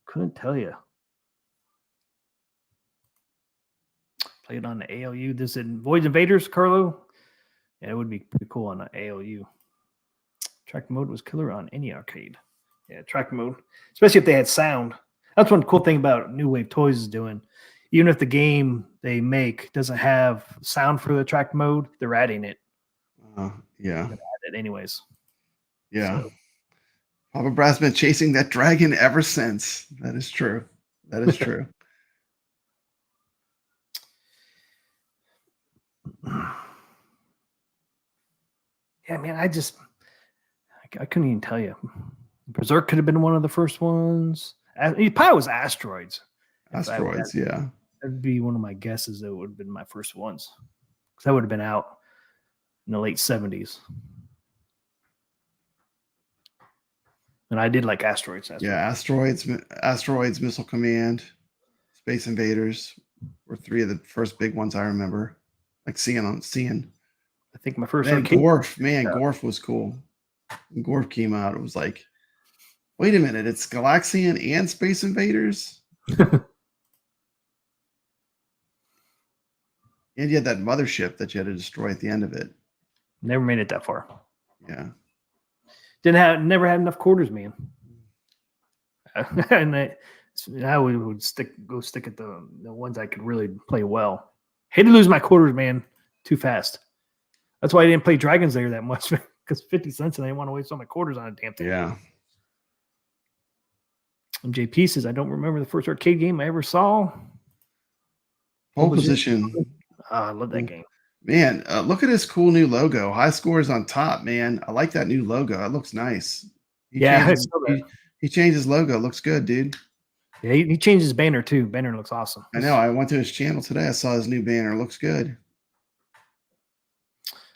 Couldn't tell you. Played on the ALU. This in Void Invaders, Carlo. Yeah, it would be pretty cool on the ALU. Track mode was killer on any arcade. Yeah, track mode, especially if they had sound. That's one cool thing about New Wave Toys is doing. Even if the game they make doesn't have sound for the track mode, they're adding it. Yeah. Add it anyways. Yeah. So. Papa Brad's been chasing that dragon ever since. That is true. That is true. Yeah, man, I couldn't even tell you. Berserk could have been one of the first ones. It probably was Asteroids. Asteroids, yeah. That'd be one of my guesses that would have been my first ones. Because that would have been out in the late 70s. And I did like Asteroids. Yeah, Asteroids, Missile Command, Space Invaders were three of the first big ones I remember. Like seeing. I think my first arcade. Gorf was cool. When Gorf came out, it was like, wait a minute, it's Galaxian and Space Invaders? And you had that mothership that you had to destroy at the end of it. Never made it that far. Yeah. Never had enough quarters, man. And I would go stick at the ones I could really play well. Hate to lose my quarters, man, too fast. That's why I didn't play Dragon's Lair that much, because 50 cents and I didn't want to waste all my quarters on a damn thing. Yeah. MJP says, I don't remember the first arcade game I ever saw. Pole Position. I love that game. Man, look at this cool new logo. High scores on top, man. I like that new logo. It looks nice. He changed his logo. Looks good, dude. Yeah, he changed his banner too. Banner looks awesome. I know. I went to his channel today. I saw his new banner. Looks good.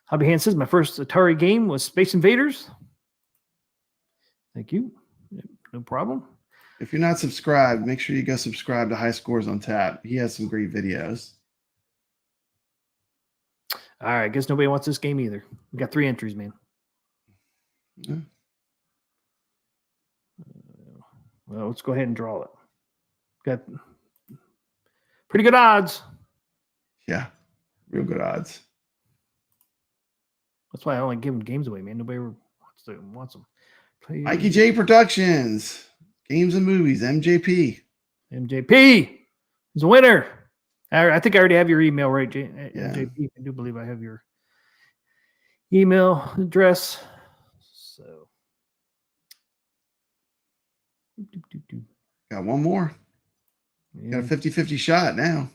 Hobby Hand says, my first Atari game was Space Invaders. Thank you. No problem. If you're not subscribed, make sure you go subscribe to High Scores on Tap. He has some great videos. All right. I guess nobody wants this game either. We got 3 entries, man. Yeah. Well, let's go ahead and draw it. Got pretty good odds. Yeah. Real good odds. That's why I only give them games away, man. Nobody ever wants them. Mikey J Productions. Games and Movies. MJP. MJP is a winner. I think I already have your email, right, MJP? I do believe I have your email address. So, got one more. Got a 50-50 shot now.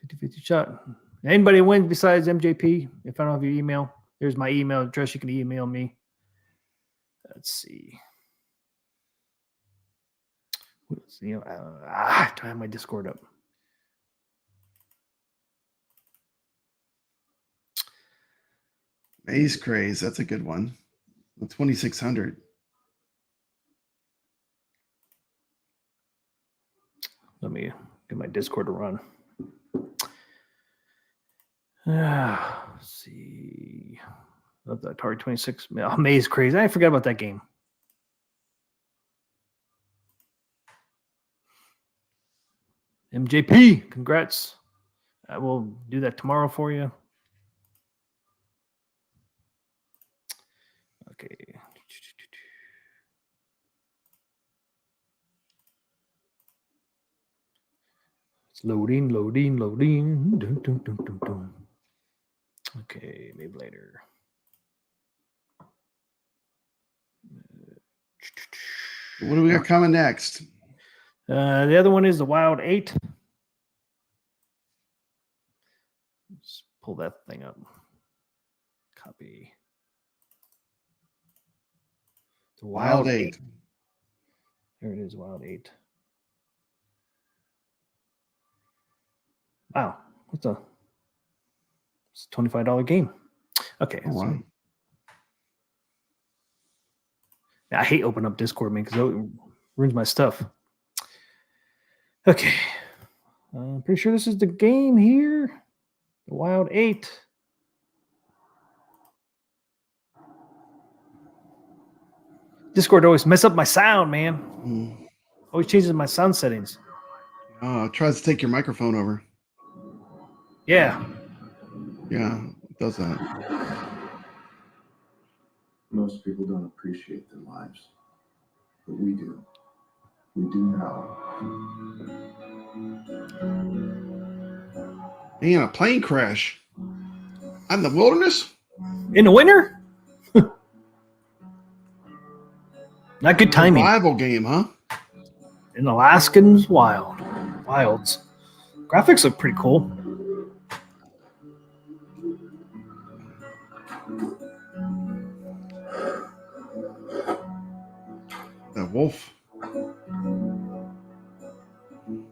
50-50 shot. Anybody win besides MJP? If I don't have your email, here's my email address. You can email me. Let's see. Do I have my Discord up? Maze Craze. That's a good one. 2600. Let me get my Discord to run. Let's see. Love that Atari 26. Maze Craze. I forgot about that game. MJP, congrats. I will do that tomorrow for you. Okay. It's loading. Dun, dun, dun, dun, dun. Okay, maybe later. What do we got coming next? The other one is the Wild 8. Let's pull that thing up. Copy. The Wild 8. There it is, Wild 8. Wow, it's a $25 game. Okay. Oh, wow. I hate opening up Discord, man, because it ruins my stuff. Okay. I'm pretty sure this is the game here. The Wild 8. Discord always mess up my sound, man. Always changes my sound settings. Oh, it tries to take your microphone over. Yeah. Yeah, it does that. Most people don't appreciate their lives, but we do. We do now. Man, a plane crash. I'm in the wilderness? In the winter? Not good timing. Survival game, huh? In Alaskans wilds. Graphics look pretty cool. That wolf.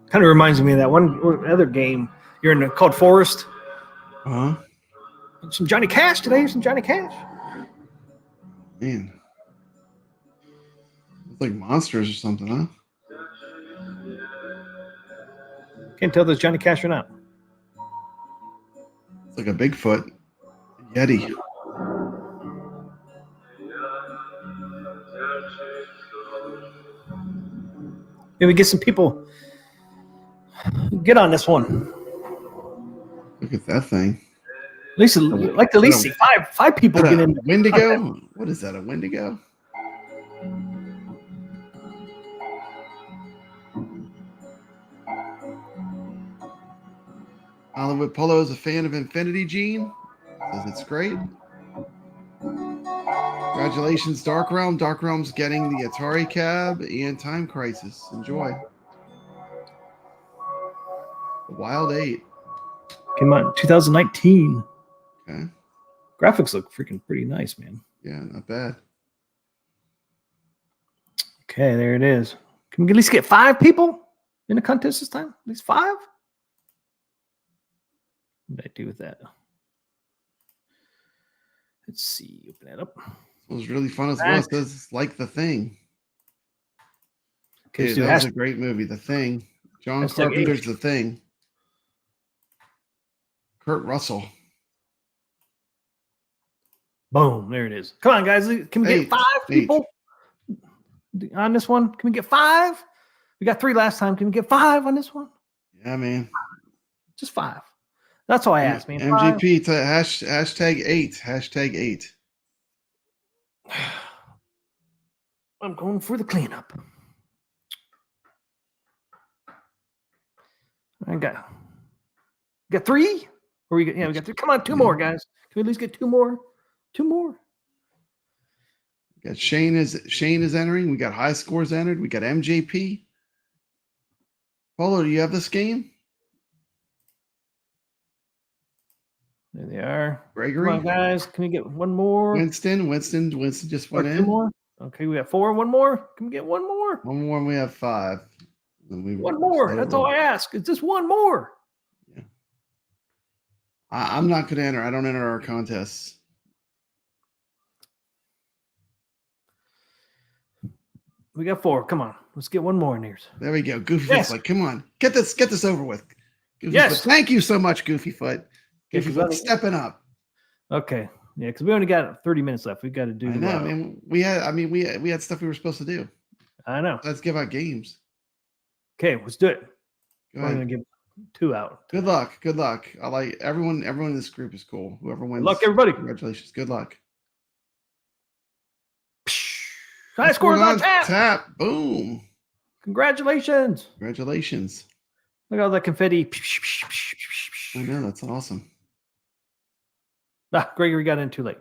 Kind of reminds me of that one other game. You're in called Forest. Huh? Some Johnny Cash today. Some Johnny Cash. Man. It's like monsters or something, huh? Can't tell if there's Johnny Cash or not. It's like a Bigfoot. Yeti. Maybe get some people get on this one. Look at that thing. At least like to at least see five people get in. Wendigo? What is that? A Wendigo? Hollywood Polo is a fan of Infinity Gene. Says it's great. Congratulations, Dark Realm. Dark Realm's getting the Atari Cab and Time Crisis. Enjoy. The Wild 8. Came out in 2019. Okay. Graphics look freaking pretty nice, man. Yeah, not bad. Okay, there it is. Can we at least get 5 people in the contest this time? At least 5? What did I do with that? Let's see. Open that up. It was really fun as well. It says it's like The Thing. Okay, Dude, that was a great movie. The Thing. John Carpenter's The Thing. Kurt Russell. Boom. There it is. Come on, guys. Can we get 5 people on this one? Can we get 5? We got 3 last time. Can we get 5 on this one? Yeah, man. Just 5. That's all I asked, man. MGP to hashtag 8. Hashtag 8. I'm going for the cleanup. I got 3? Or we got 3. Come on, 2 more, guys. Can we at least get 2 more? 2 more. We got Shane is entering. We got high scores entered. We got MJP. Polo, do you have this game? There they are. Gregory. Come on, guys. Can we get 1 more? Winston just went in. 2 more. Okay, we got 4. 1 more. Can we get 1 more? 1 more. We have 5. 1 more. That's all I ask. It's just 1 more. Yeah. I'm not going to enter. I don't enter our contests. We got 4. Come on. Let's get 1 more in here. There we go. Goofyfoot's like, come on. Get this over with. Goofyfoot. Thank you so much, Goofyfoot. Goofyfoot stepping up. Okay. Yeah, because we only got 30 minutes left. We got to do. I know, man. We had stuff we were supposed to do. I know. Let's give out games. Okay, let's do it. Go We're ahead. gonna give 2 out. Good luck. Good luck. I like everyone in this group is cool. Whoever wins. Good luck, everybody. Congratulations. Good luck. High scores on tap. Tap. Boom. Congratulations. Congratulations. Look at all that confetti. I know, that's awesome. Gregory got in too late.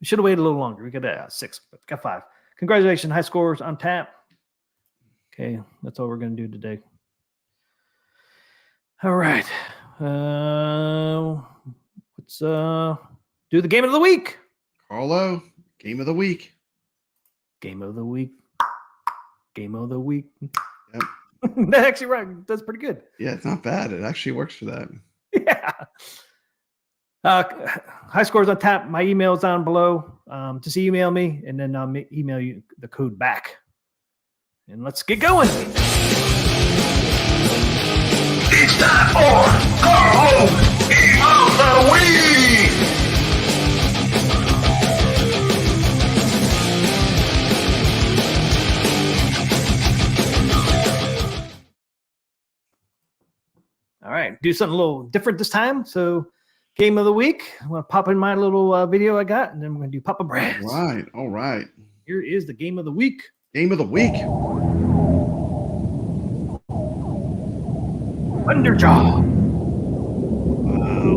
We should have waited a little longer. We got 6, but got 5. Congratulations, high scores on tap. Okay, that's all we're going to do today. All right. Let's do the game of the week. Carlo, game of the week. Game of the week. Game of the week. Yep. That actually right. That's pretty good. Yeah, it's not bad. It actually works for that. Yeah. High scores on tap. My email is down below. just email me, and then I'll email you the code back. And let's get going. It's time for Carl of the Week! All right, do something a little different this time. So, game of the week. I'm going to pop in my little video I got, and then we're going to do Papa Brad's. All right. Here is the game of the week. Game of the week. Thunderjaw. Wow.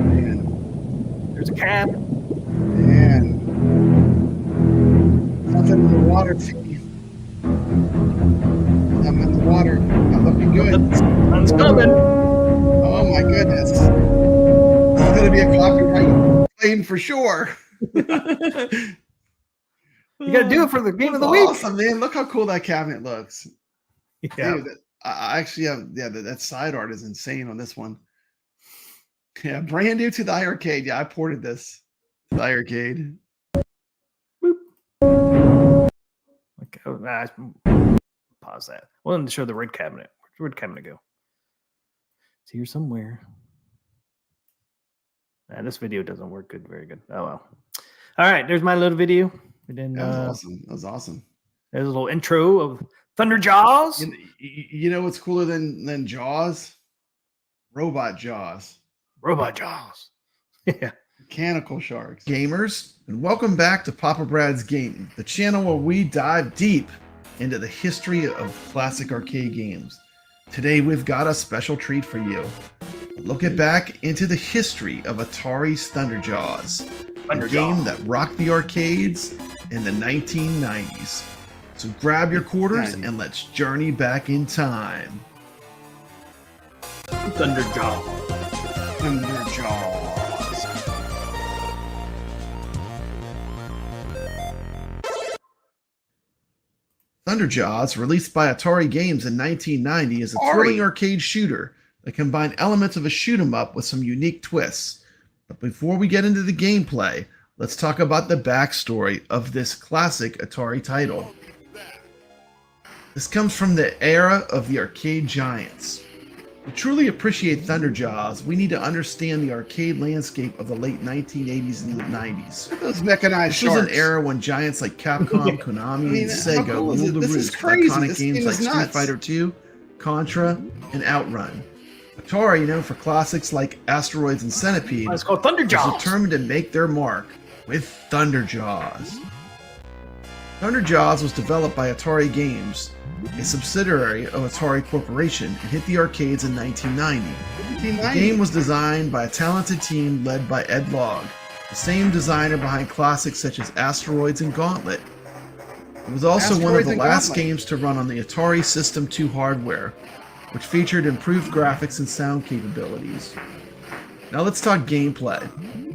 Man. There's a cab. Man. Nothing in the water, Steve. I'm in the water. I'm looking good. Sun's coming. Oh my goodness. This is going to be a copyright claim for sure. You got to do it for the game of the week. Awesome, man. Look how cool that cabinet looks. Yeah. Dude, I actually have, that side art is insane on this one. Yeah, brand new to the iircade. Yeah, I ported this to the iircade. Okay, pause that. I wanted to show the red cabinet. Where's the red cabinet go? It's here somewhere. This video doesn't work good, very good. Oh well. All right, there's my little video. And then That was awesome. That was awesome. There's a little intro of Thunderjaws. You know what's cooler than Jaws? Robot Jaws. Robot Jaws. Yeah. Mechanical sharks. Gamers, and welcome back to Papa Brad's Gaming, the channel where we dive deep into the history of classic arcade games. Today we've got a special treat for you. Look back into the history of Atari's Thunderjaws, a game that rocked the arcades in the 1990s. So grab your quarters and let's journey back in time. Thunderjaws. Thunderjaws. Thunderjaws, released by Atari Games in 1990, is a thrilling arcade shooter that combined elements of a shoot-'em-up with some unique twists. But before we get into the gameplay, let's talk about the backstory of this classic Atari title. This comes from the era of the arcade giants. To truly appreciate Thunderjaws, we need to understand the arcade landscape of the late 1980s and the 90s. Those mechanized This was sharks. an era when giants like Capcom, Konami, and Sega cool is it? ruled the This is roost with crazy. iconic This games game like is Street nuts. Fighter II, Contra, and Outrun. Atari, known for classics like Asteroids and Centipede, It's called was Thunderjaws. determined to make their mark with Thunderjaws. Thunderjaws was developed by Atari Games, a subsidiary of Atari Corporation, and hit the arcades in 1990. The game was designed by a talented team led by Ed Logg, the same designer behind classics such as Asteroids and Gauntlet. It was also one of Asteroids the and last Gauntlet. games to run on the Atari System 2 hardware, which featured improved graphics and sound capabilities. Now let's talk gameplay.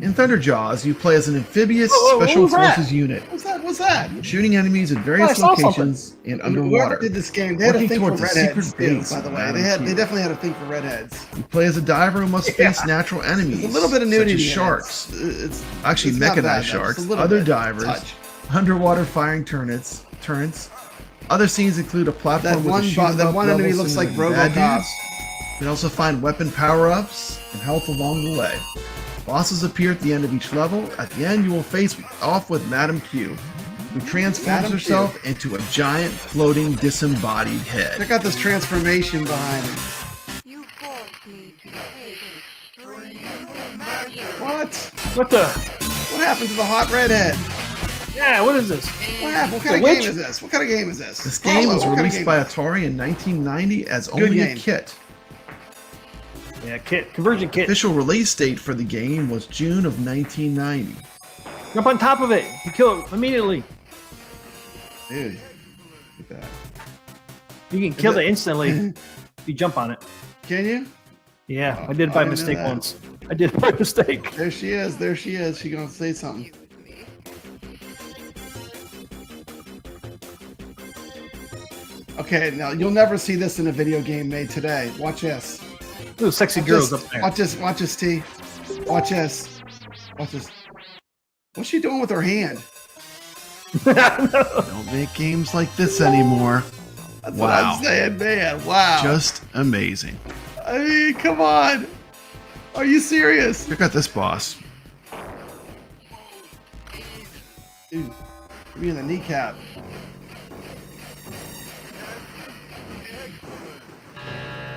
In Thunderjaws, you play as an amphibious Whoa, what special was that? forces unit, What's that? shooting enemies at I various saw locations and Whoever underwater. did this game, they had a Working thing for towards a redheads secret too, base by the of way. Madam They Q. definitely had a thing for redheads. You play as a diver who must face natural enemies. There's a little bit of such nudity as in it. sharks, It's actually it's not bad, mechanized though. sharks, Just a little other bit. divers, Touch. underwater firing turrets. Other scenes include a platform That with a that one enemy looks like bad RoboCop. dudes. You can also find weapon power-ups and health along the way. Bosses appear at the end of each level. At the end, you will face off with Madam Q, who transforms Madam Q. herself into a giant floating disembodied head. Check out this transformation behind him. You forced me to What? What the? What happened to the hot redhead? Yeah, what is this? What happened? What kind of The game Witch? is this? What kind of game is this? This game was What kind of released game by is this? Atari in 1990 as Good only a game. kit. Yeah, kit. Conversion kit. Official release date for the game was June of 1990. Jump on top of it. You kill it immediately. Dude, look at that. You can kill it- it instantly if you jump on it. Can you? Yeah, Oh, I did it I by didn't know mistake that. once. I did it by mistake. There she is. There she is. She gonna say something. Okay, now you'll never see this in a video game made today. Watch this. Ooh, sexy Watch girls this. up there. Watch this. Watch this, T. Watch this. Watch this. What's she doing with her hand? Don't make games like this anymore. That's what I'm saying, man. Wow. Just amazing. I mean, come on. Are you serious? Check out this boss. Dude, give me in the kneecap.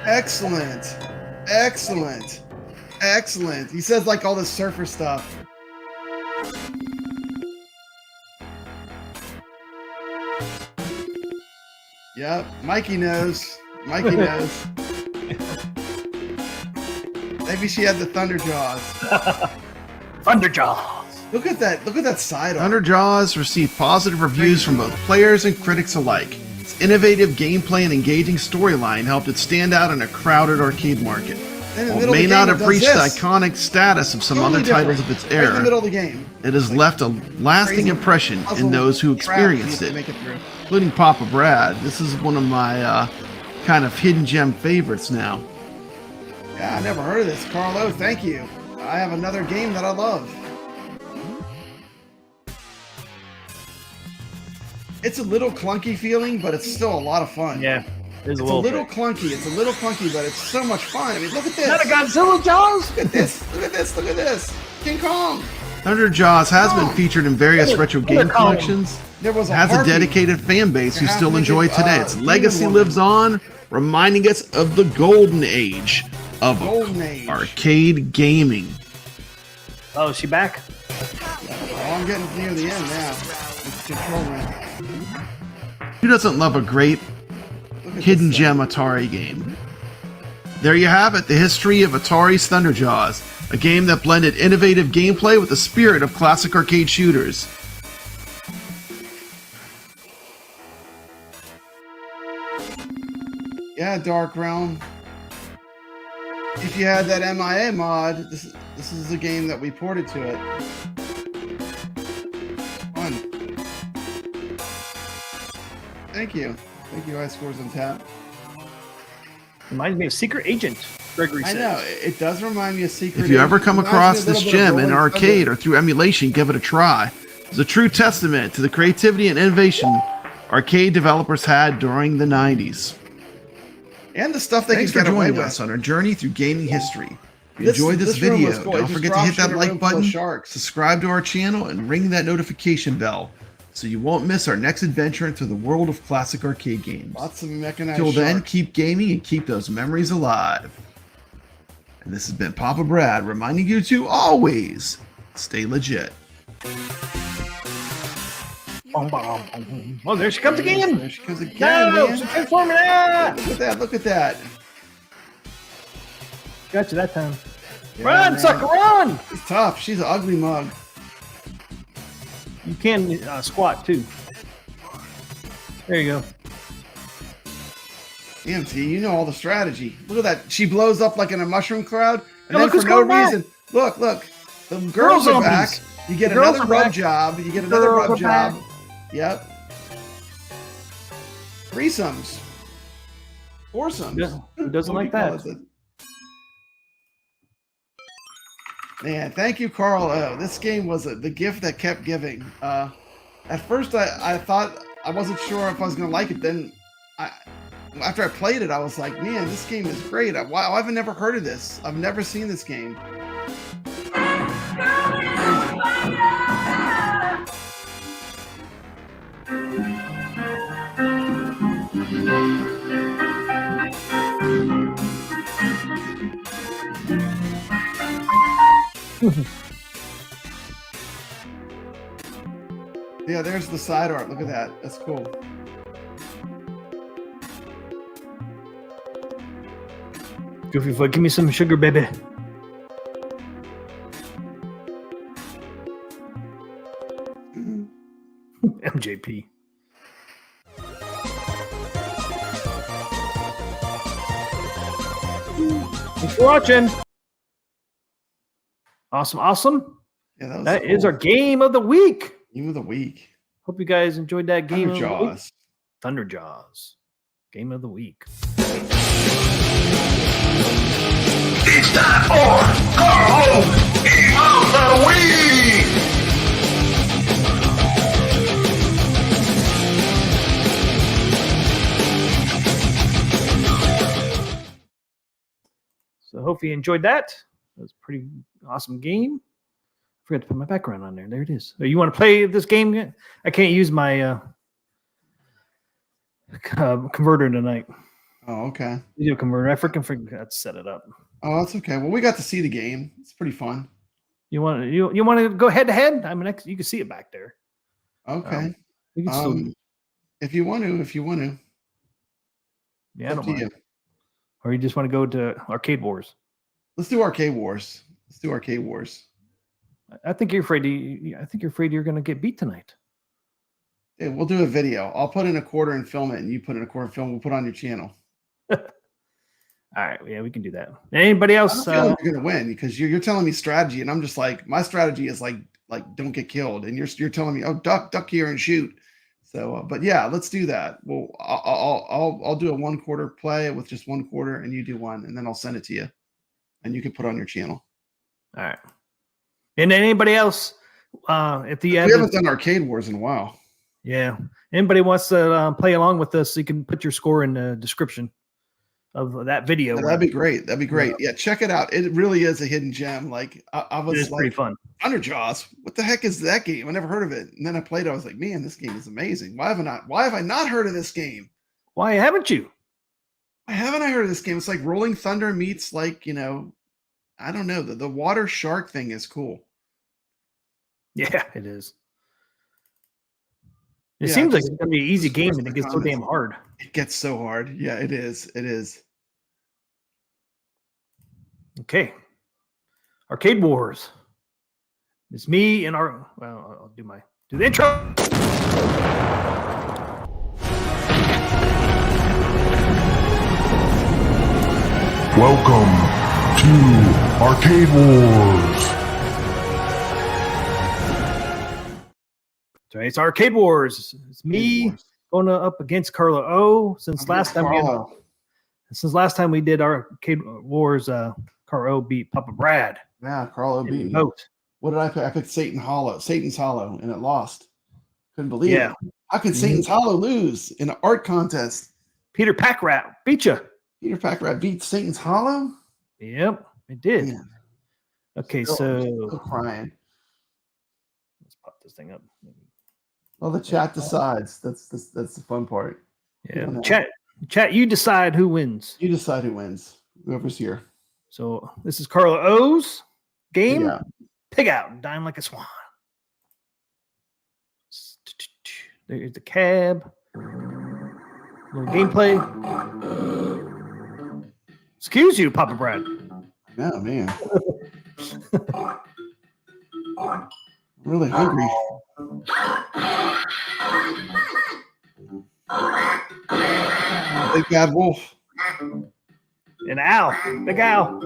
Excellent. Excellent. Excellent. He says like all this surfer stuff. Yep, Mikey knows. Mikey knows. Maybe she had the Thunder Jaws. Thunder Jaws. Look at that. Look at that side arm. Thunder Jaws received positive reviews from both players and critics alike. Its innovative gameplay and engaging storyline helped it stand out in a crowded arcade market. While it may not have reached the iconic status of some other titles of its Right in the era, middle of the game. it has left a lasting crazy impression puzzle in those who trap experienced to it, make it through. including Papa Brad. This is one of my kind of hidden gem favorites now. Yeah, I never heard of this. Carlo, thank you. I have another game that I love. It's a little clunky feeling, but it's still a lot of fun. Yeah, It's a little clunky. It's a little clunky, but it's so much fun. I mean, look at this. Not a Godzilla Jaws. Look at this. Look at this. Look at this. King Kong. Thunder Jaws has been featured in various retro game Kong. collections. There was It has a harpy. dedicated fan base who There has still to be enjoy the, today. Its demon legacy woman. lives on, reminding us of the golden age of Golden age. arcade gaming. Oh, is she back? Oh, I'm getting near the end now. It's control room. Who doesn't love a great Look at hidden this gem Atari game? There you have it, the history of Atari's Thunder Jaws, a game that blended innovative gameplay with the spirit of classic arcade shooters. Yeah, Dark Realm. If you had that MIA mod, this is a game that we ported to it. Fun. Thank you. Thank you, High Scores on Tap. Reminds me of Secret Agent. Gregory I says. know, it does remind me of Secret If you ever Agent. come Reminds me across a this little bit of gem in an Rolling arcade Thunder. or through emulation, give it a try. It's a true testament to the creativity and innovation arcade developers had during the 90s. And the stuff they Thanks can for get away joining with. us on our journey through gaming history. If you This- enjoyed this this room was video, cool. It don't just forget to drops hit that in a like room full of button, sharks. subscribe to our channel, and ring that notification bell so you won't miss our next adventure into the world of classic arcade games. Lots of mechanized Till then, sharks. keep gaming and keep those memories alive. And this has been Papa Brad reminding you to always stay legit. Bum, bum, bum. Oh, there she comes again. There she comes again, No, man. she's transforming. Ah! Look at that. Look at that. Got you that time. Yeah, Run, man. sucker, run! She's tough. She's an ugly mug. You can squat too. There you go. DMT, you know all the strategy. Look at that. She blows up like in a mushroom cloud, and Yeah, then look for who's no coming back. reason, look. The girls are zombies. back. You get The girls another are rub back. job. You get another Girls rub are back. job. Yep. Threesomes. Foursomes. Who doesn't What like do you call that? it? Man, thank you, Carl. Oh, this game was the gift that kept giving. At first, I thought I wasn't sure if I was going to like it. Then, after I played it, I was like, man, this game is great. I've never heard of this. I've never seen this game. Yeah, there's the side art. Look at that. That's cool. Goofy foot, give me some sugar, baby. MJP. Thanks for watching. Awesome, awesome. Yeah, That cool. is our game of the week. Game of the week. Hope you guys enjoyed that game. Thunder of the week. Jaws. Thunder Jaws. Game of the week. It's time for Carl Evolve the Wii! So hopefully you enjoyed that. That was a pretty awesome game. Forgot to put my background on there. There it is. So you want to play this game? I can't use my converter tonight. Oh, okay. Video converter. I freaking forgot to set it up. Oh, that's okay. Well, we got to see the game. It's pretty fun. You want to go head to head? I mean, you can see it back there. Okay. You can still, If you want to. yeah, I Up don't to mind. you. Or you just want to go to Arcade Wars? Let's do Arcade Wars. I think you're afraid. I think you're afraid you're going to get beat tonight. Hey, we'll do a video. I'll put in a quarter and film it, and you put in a quarter and film. We'll put it on your channel. All right, yeah, we can do that. Anybody else? I don't feel like you're gonna win because you're telling me strategy, and I'm just like, my strategy is like don't get killed, and you're telling me, oh, duck here and shoot. So, but yeah, let's do that. Well, I'll do a 1 quarter play with just 1 quarter, and you do one, and then I'll send it to you, and you can put it on your channel. All right. And then anybody else? If the We haven't done Arcade Wars in a while. yeah, anybody wants to play along with us, you can put your score in the description of that video. Yeah, that'd be great. That'd be great. Yeah, check it out. It really is a hidden gem. Like I was It's pretty fun. Underjaws. What the heck is that game? I never heard of it. And then I played it. I was like, man, this game is amazing. Why have I not heard of this game? Why haven't you? Why haven't I heard of this game? It's like Rolling Thunder meets like, I don't know. The water shark thing is cool. Yeah, it is. It Yeah, seems like just- it's gonna be an easy just game, post and the it gets so comments. damn hard. It gets so hard. Yeah, it is. It is. Okay. Arcade Wars. It's me and I'll do the intro. Welcome to Arcade Wars. So it's Arcade Wars. It's me going up against Carlo O. Since last time we did Arcade Wars, Carlo O beat Papa Brad. Yeah, Carlo B. Vote. What did I pick? I picked Satan's Hollow, and it lost. Couldn't believe Yeah. it. How could Satan's Hollow lose in an art contest? Peter Packrat beat you. Peter Packrat beat Satan's Hollow? Yep, it did. Man, Okay, still so crying. let's pop this thing up. Well, the chat decides. That's the fun part. Yeah, know. chat. You decide who wins. You decide who wins. Whoever's here. So this is Carlo O's game. Yeah. Pig out, dying like a swan. There's the cab. Little gameplay. Excuse you, Papa Brad. Yeah, man. I'm really hungry. Big bad wolf. An owl. Big owl.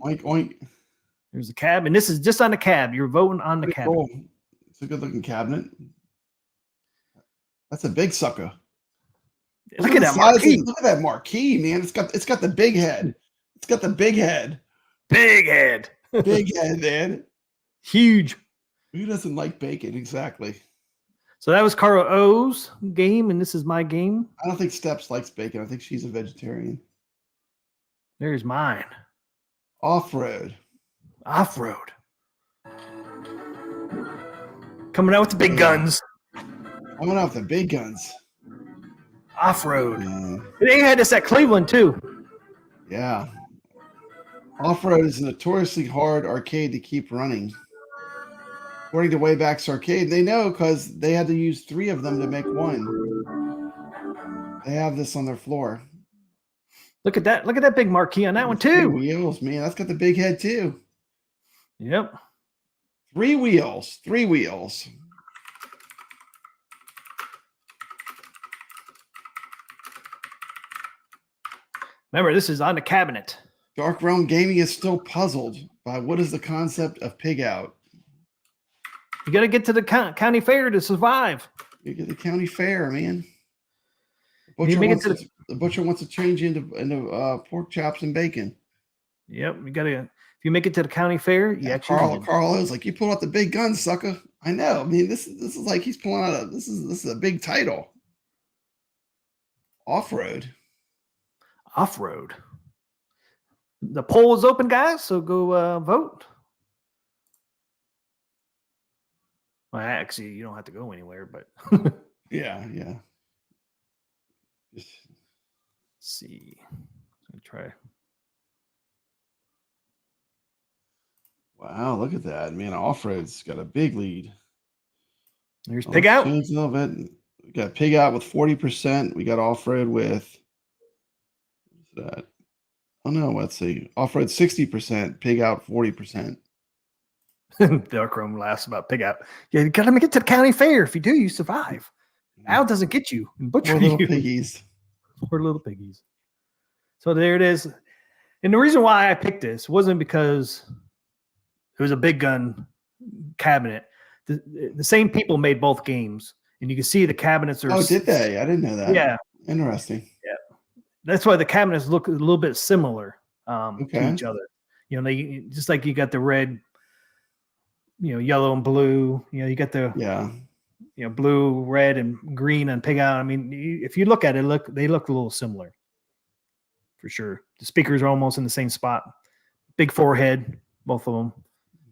Oink oink. There's the cab. And this is just on the cab. You're voting on the Pretty cab. cool. It's a good looking cabinet. That's a big sucker. Look at the that size of- marquee. Look at that marquee, man. It's got the big head. It's got the big head. Big head. Big head, man. Huge. Who doesn't like bacon? Exactly. So that was Carlo O's game, and this is my game. I don't think Steps likes bacon. I think she's a vegetarian. There's mine. Off-road. Off-road. Coming out with the big guns. I went out with the big guns. Off-road. They had this at Cleveland, too. Yeah. Off-road is a notoriously hard arcade to keep running. According to Wayback's Arcade, they know because they had to use 3 of them to make one. They have this on their floor. Look at that. Look at that big marquee on that one, 3 too. wheels, man. That's got the big head, too. Yep. 3 wheels. 3 wheels. Remember, this is on the cabinet. Dark Realm Gaming is still puzzled by what is the concept of pig out. You got to get to the county fair to survive. You get the county fair, man. The butcher wants to change into pork chops and bacon. Yep, you gotta. If you make it to the county fair, you actually. Carl is like, you pull out the big gun, sucker. I know. I mean, this is like he's pulling out this is a big title. Off-road. Off-road. The poll is open, guys, so go vote. Well, actually, you don't have to go anywhere, but yeah. Let's see. Let me try. Wow, look at that, man! Off-road's got a big lead. There's Pig Out. Change a little bit. We got Pig Out with 40%. We got Off-road with what's that? Oh no, let's see. Off-road 60%. Pig Out 40%. Darkroom laughs about Pig Out. Yeah, you gotta make it to the county fair. If you do, you survive. Al doesn't get you and butcher Poor little you. piggies. Poor little piggies. So there it is. And the reason why I picked this wasn't because it was a big gun cabinet. The same people made both games, and you can see the cabinets are. Oh, did they? I didn't know that. Yeah, interesting. Yeah, that's why the cabinets look a little bit similar to each other. You know, they just like you got the red, yellow and blue. You got the blue, red, and green on Pig Out. I mean, if you look at it, they look a little similar for sure. The speakers are almost in the same spot. Big forehead, both of them.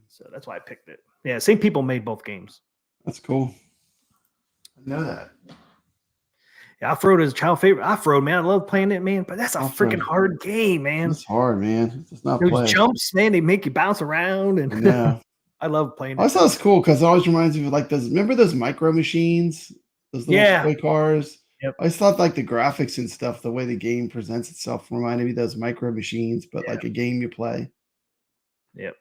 So that's why I picked it. Yeah, same people made both games. That's cool. I know that. Yeah, Off-road is a child favorite. Off-road, man, I love playing it, man. But that's a freaking hard game, man. It's hard, man. It's not those jumps, man. They make you bounce around, and yeah, I love playing. I thought it's cool because it always reminds me of like those. Remember those micro machines? Those little toy cars. Yep. I just thought like the graphics and stuff, the way the game presents itself, reminded me of those micro machines, but like a game you play. Yep.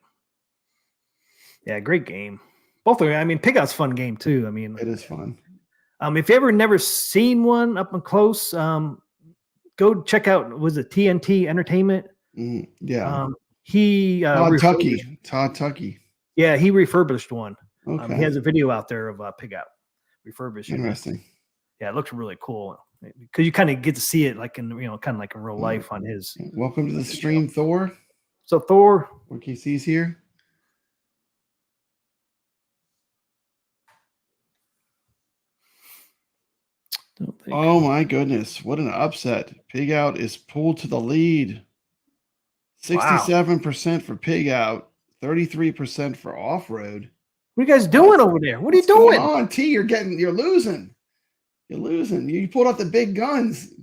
Yeah, great game. Both of them. I mean, Pig Out's a fun game too. I mean, it is fun. If you ever never seen one up and close, go check out. Was it TNT Entertainment? Yeah. Todd Tucky. Yeah, he refurbished one. Okay. He has a video out there of Pig Out refurbished. Interesting. Yeah, it looks really cool because you kind of get to see it like in kind of like in real life on his. Welcome to the stream, Thor. So Thor, KC's here. Oh my goodness, what an upset. Pig Out is pulled to the lead. 67% for Pig Out, 33% for Off-road. What are you guys doing over there? What are you doing? On T, you're losing. You're losing. You pulled out the big guns.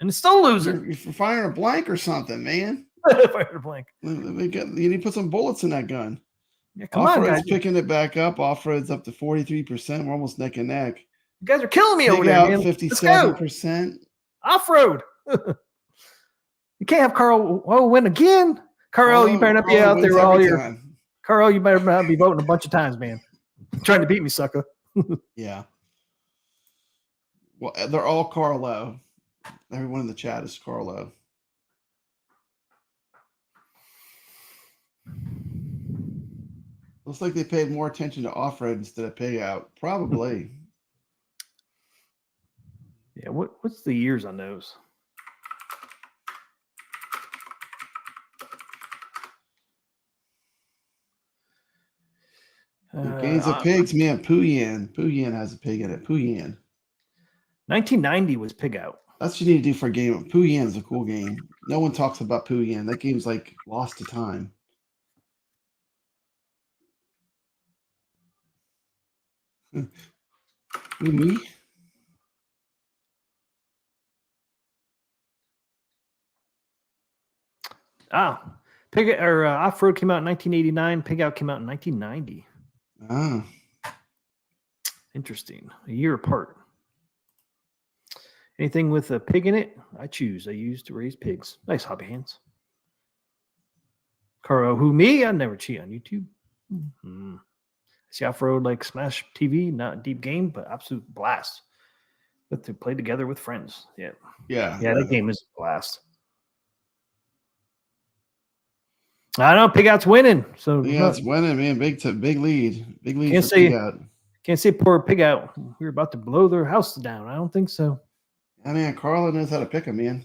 And it's still losing. You're firing a blank or something, man. Firing a blank. You need to put some bullets in that gun. Yeah, come on, guys. Picking it back up. Off-road's up to 43%. We're almost neck and neck. You guys are killing me over there, man. 57%. Off-road. You can't have Carl win again. Carl, you better not be out there all year. Carl, you better not be voting a bunch of times, man. Trying to beat me, sucker. Yeah. Well, they're all Carlo. Everyone in the chat is Carlo. Looks like they paid more attention to Off-road instead of Pig Out. Probably. Yeah, what's the years on those? Games of Pigs, man. Puyan. Puyan has a pig in it. Puyan. 1990 was Pig Out. That's what you need to do for a game. Puyan is a cool game. No one talks about Puyan. That game's like lost to time. Me? Off-road came out in 1989. Pig Out came out in 1990. Interesting. A year apart. Anything with a pig in it, I use to raise pigs. Nice hobby hands. Caro, who me? I never cheat on YouTube. Mm-hmm. I see Off-road like Smash TV, not deep game, but absolute blast. But to play together with friends. Yeah. That game is a blast. I know Pig Out's winning. So it's winning, man. Big lead. Big lead. Can't say poor Pig Out. We're about to blow their house down. I don't think so. I mean, Carlo knows how to pick him, man.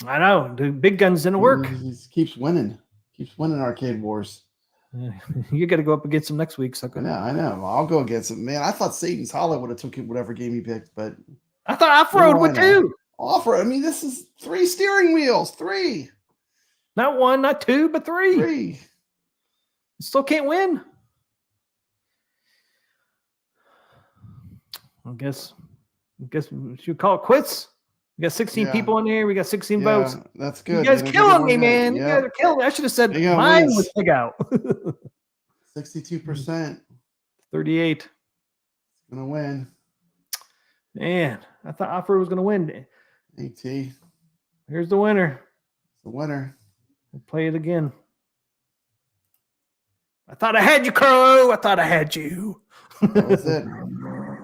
I know. The big guns didn't work. He just keeps winning. Keeps winning Arcade Wars. You got to go up against him next week, sucker. I know. I'll go against him. Man, I thought Satan's Hollow would have took whatever game he picked, but I thought Off-Road would too. Off-Road. I mean, this is 3 steering wheels. 3. Not 1, not 2, but 3. 3. Still can't win. I guess we should call it quits. We got 16 people in here. We got 16 votes. That's good. You guys killing me, man. You guys are killing me. I should have said mine was big out. 62%. 38. Gonna win. Man, I thought Off-Road was gonna win. AT. Here's the winner. The winner. We'll play it again. I thought I had you, Carlo. I thought I had you. That was it.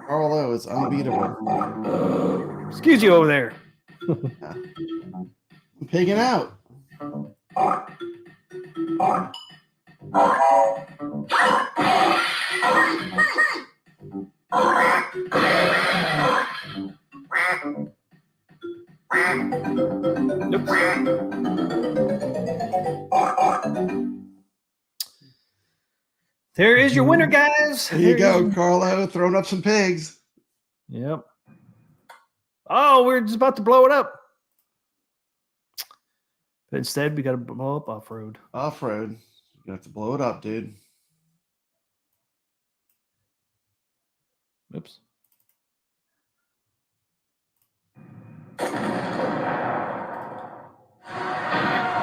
Carlo is unbeatable. Excuse you over there. I'm pigging out. There is your winner, guys. There you go, Carlo, throwing up some pigs. Yep. Oh, we're just about to blow it up. But instead, we got to blow up Off-Road. Off-Road. You have to blow it up, dude. Oops.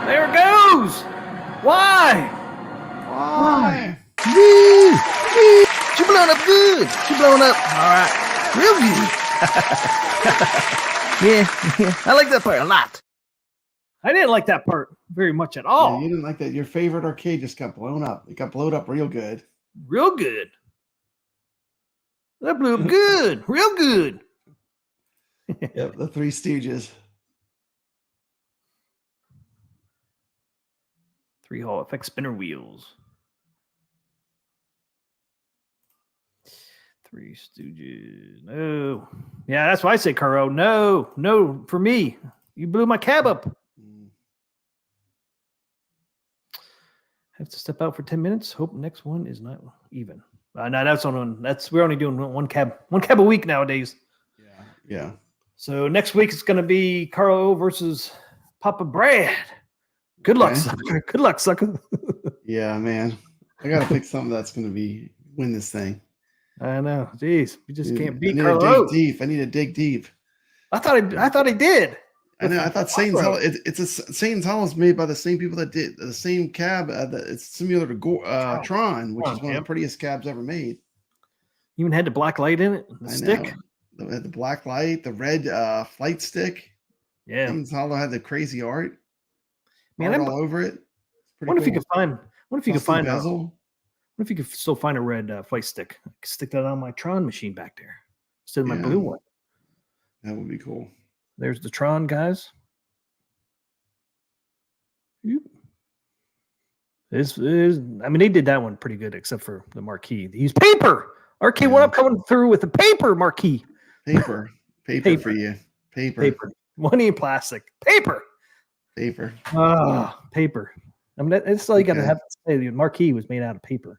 There it goes. Why? Why? Woo! Woo! She blowing up good. She blowing up. All right. Real good. yeah. I like that part a lot. I didn't like that part very much at all. Yeah, you didn't like that. Your favorite arcade just got blown up. It got blown up real good. Real good. That blew up good. Real good. Yep, the Three Stooges. 3 Hall effect spinner wheels. Three Stooges. No. Yeah, that's why I say Caro. No, no, for me. You blew my cab up. Have to step out for 10 minutes. Hope next one is not even. No, that's on. We're only doing one cab a week nowadays. Yeah. So next week it's going to be Carlo versus Papa Brad. Good luck, sucker. Good luck, sucker. Yeah, man. I got to pick something that's going to win this thing. I know. Jeez, we just can't beat I Carlo. I need to dig deep. I thought he did. I know. I thought Satan's Hollow. Satan's Hollow is made by the same people that did the same cab. It's similar to Tron, which is one of the prettiest cabs ever made. Even had the black light in it. The stick. The black light, the red flight stick. Yeah. Satan's Hollow had the crazy art. Man, art all over it. What if you could find? What if you could find bezel? What if you could still find a red flight stick? I could stick that on my Tron machine back there instead of my blue one. That would be cool. There's the Tron guys. This is, I mean, they did that one pretty good, except for the marquee. They used paper. Arcade One Up coming through with the paper marquee. Paper for you. Paper. Money in plastic. Paper. Paper. Paper. I mean, that's all you got to have to say. The marquee was made out of paper.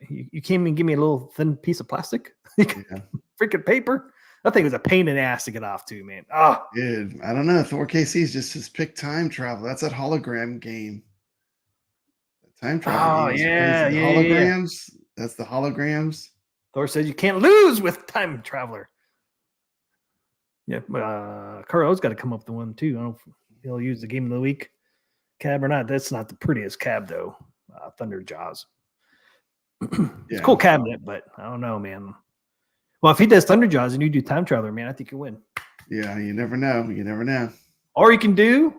You can't even give me a little thin piece of plastic. Freaking paper. That thing was a pain in the ass to get off to, man. Dude, I don't know. Thor KC is just his pick time travel. That's that hologram game. Time travel. Yeah. Holograms. That's the holograms. Thor says you can't lose with Time Traveler. Yeah, Carl's got to come up with one too. I don't know if he'll use the Game of the Week cab or not. That's not the prettiest cab though. Thunder Jaws. It's a cool cabinet, but I don't know, man. Well, if he does Thunder Jaws and you do Time Traveler, man, I think you win. Yeah, you never know. You never know. Or you can do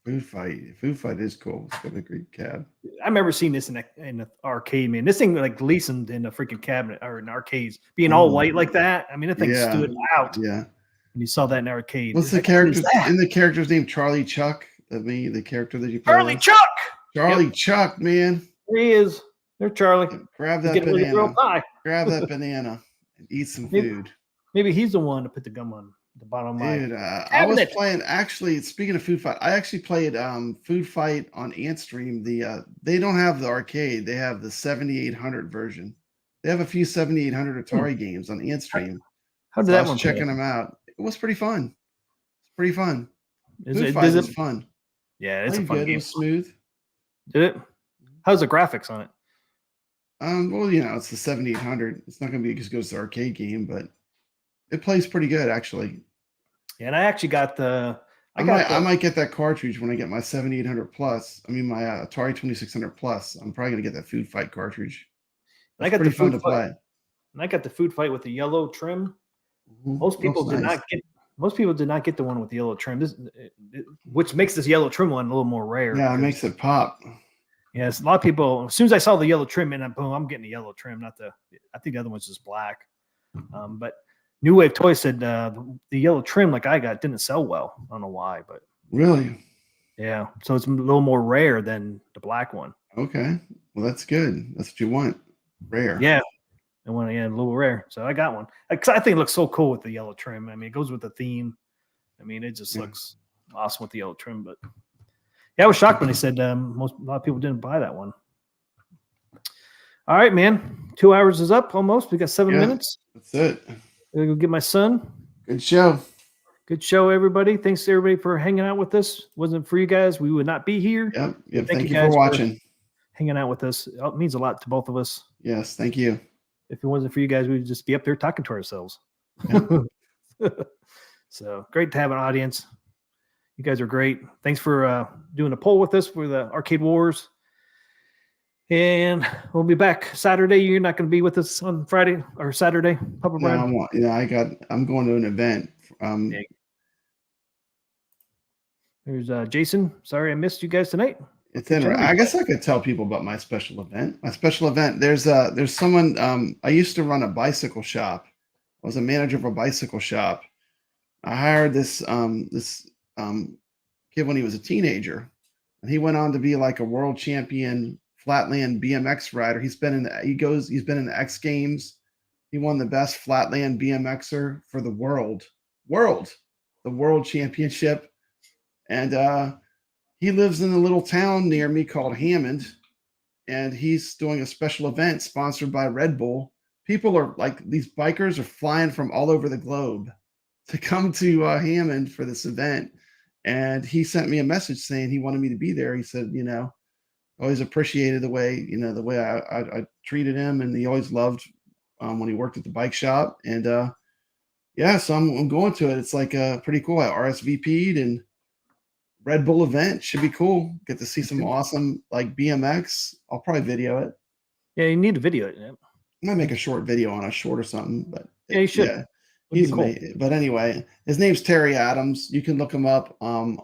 Food Fight. Food Fight is cool. It's got a great cab. I remember seeing this in the arcade, man. This thing like glistened in a freaking cabinet or in arcades, being all white like that. I mean, that thing stood out. Yeah. And you saw that in arcade. What's the character? In the character's name, Charlie Chuck. The character that you play. Charlie Chuck. Charlie Chuck, man. There he is. There's Charlie. Grab that banana. Grab that banana and eat some Maybe- food. Maybe he's the one to put the gum on the bottom of my. Dude, I was playing. Actually, speaking of Food Fight, I actually played Food Fight on Antstream. They don't have the arcade; they have the 7800 version. They have a few 7800 Atari games on Antstream. How did So that I was one checking play? them out. It was pretty fun. It's pretty fun. Is Food it, Fight does is it, fun. yeah, it's a Played fun good. It game. was smooth. Did it? How's the graphics on it? Well, it's the 7800. It's not going to be as good as the arcade game, but it plays pretty good actually. Yeah, and I actually got the. I might get that cartridge when I get my 7800 plus. I mean, my Atari 2600 plus. I'm probably going to get that Food Fight cartridge. And I It's got pretty the fun Food to play. And I got the Food Fight with the yellow trim. Mhm. Most people Looks did nice. not get. Most people did not get the one with the yellow trim. Which makes this yellow trim one a little more rare. Yeah, it because- makes it pop. Yes, a lot of people. As soon as I saw the yellow trim, and boom, I'm getting the yellow trim. Not the. I think the other one's just black. But New Wave Toys said the yellow trim, like I got, didn't sell well. I don't know why, but Really? yeah. So it's a little more rare than the black one. Okay. Well, that's good. That's what you want. Rare. Yeah, I want a little rare. So I got one. 'Cause I think it looks so cool with the yellow trim. I mean, it goes with the theme. I mean, it just Yeah. looks awesome with the yellow trim. But yeah, I was shocked when they said a lot of people didn't buy that one. All right, man. 2 hours is up almost. We got 7 Yeah. minutes. That's it. I'm gonna go get my son. Good show. Good show, everybody. Thanks to everybody for hanging out with us. Wasn't for you guys, we would not be here. Yep. Thank Thank you you guys for for- watching. Hanging out with us. It means a lot to both of us. Yes. Thank you. If it wasn't for you guys, we'd just be up there talking to ourselves. So great to have an audience. You guys are great. Thanks for doing a poll with us for the Arcade Wars. And we'll be back Saturday. You're not going to be with us on Friday or Saturday, Papa No, Brad. I'm going to an event. Yeah. There's Jason. Sorry I missed you guys tonight. It's interesting. I guess I could tell people about my special event. My special event. There's someone. I used to run a bicycle shop. I was a manager of a bicycle shop. I hired this kid when he was a teenager, and he went on to be like a world champion flatland BMX rider. He's been in the X Games. He won the best flatland BMXer for the world championship, and he lives in a little town near me called Hammond, and he's doing a special event sponsored by Red Bull. People are like, these bikers are flying from all over the globe to come to Hammond for this event. And he sent me a message saying he wanted me to be there. He said, always appreciated the way I treated him, and he always loved when he worked at the bike shop. And so I'm going to it. It's like pretty cool. I RSVP'd, and Red Bull event should be cool. Get to see some awesome like BMX. I'll probably video it. Yeah, you need to video it. Yeah. I might make a short video on a short or something, but Yeah, you should. Yeah, Would be he's cool. amazing. But anyway, his name's Terry Adams. You can look him up on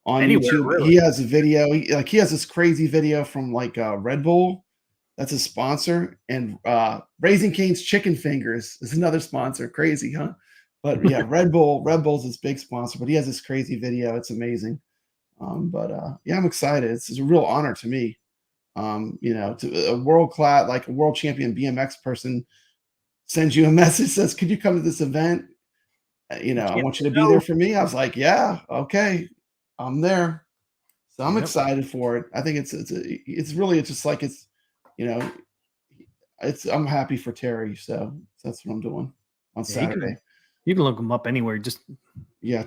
Anywhere, YouTube. really. He has a video. He has this crazy video from like Red Bull. That's a sponsor, and Raising Cane's Chicken Fingers is another sponsor. Crazy, huh? But yeah, Red Bull's his big sponsor. But he has this crazy video. It's amazing. I'm excited. It's a real honor to me. To a world-class, like a world champion BMX person sends you a message, says, could you come to this event? I want you to be there for me. I was like, yeah, okay, I'm there. So I'm excited for it. I think I'm happy for Terry. So that's what I'm doing on Saturday. You can look him up anywhere. Just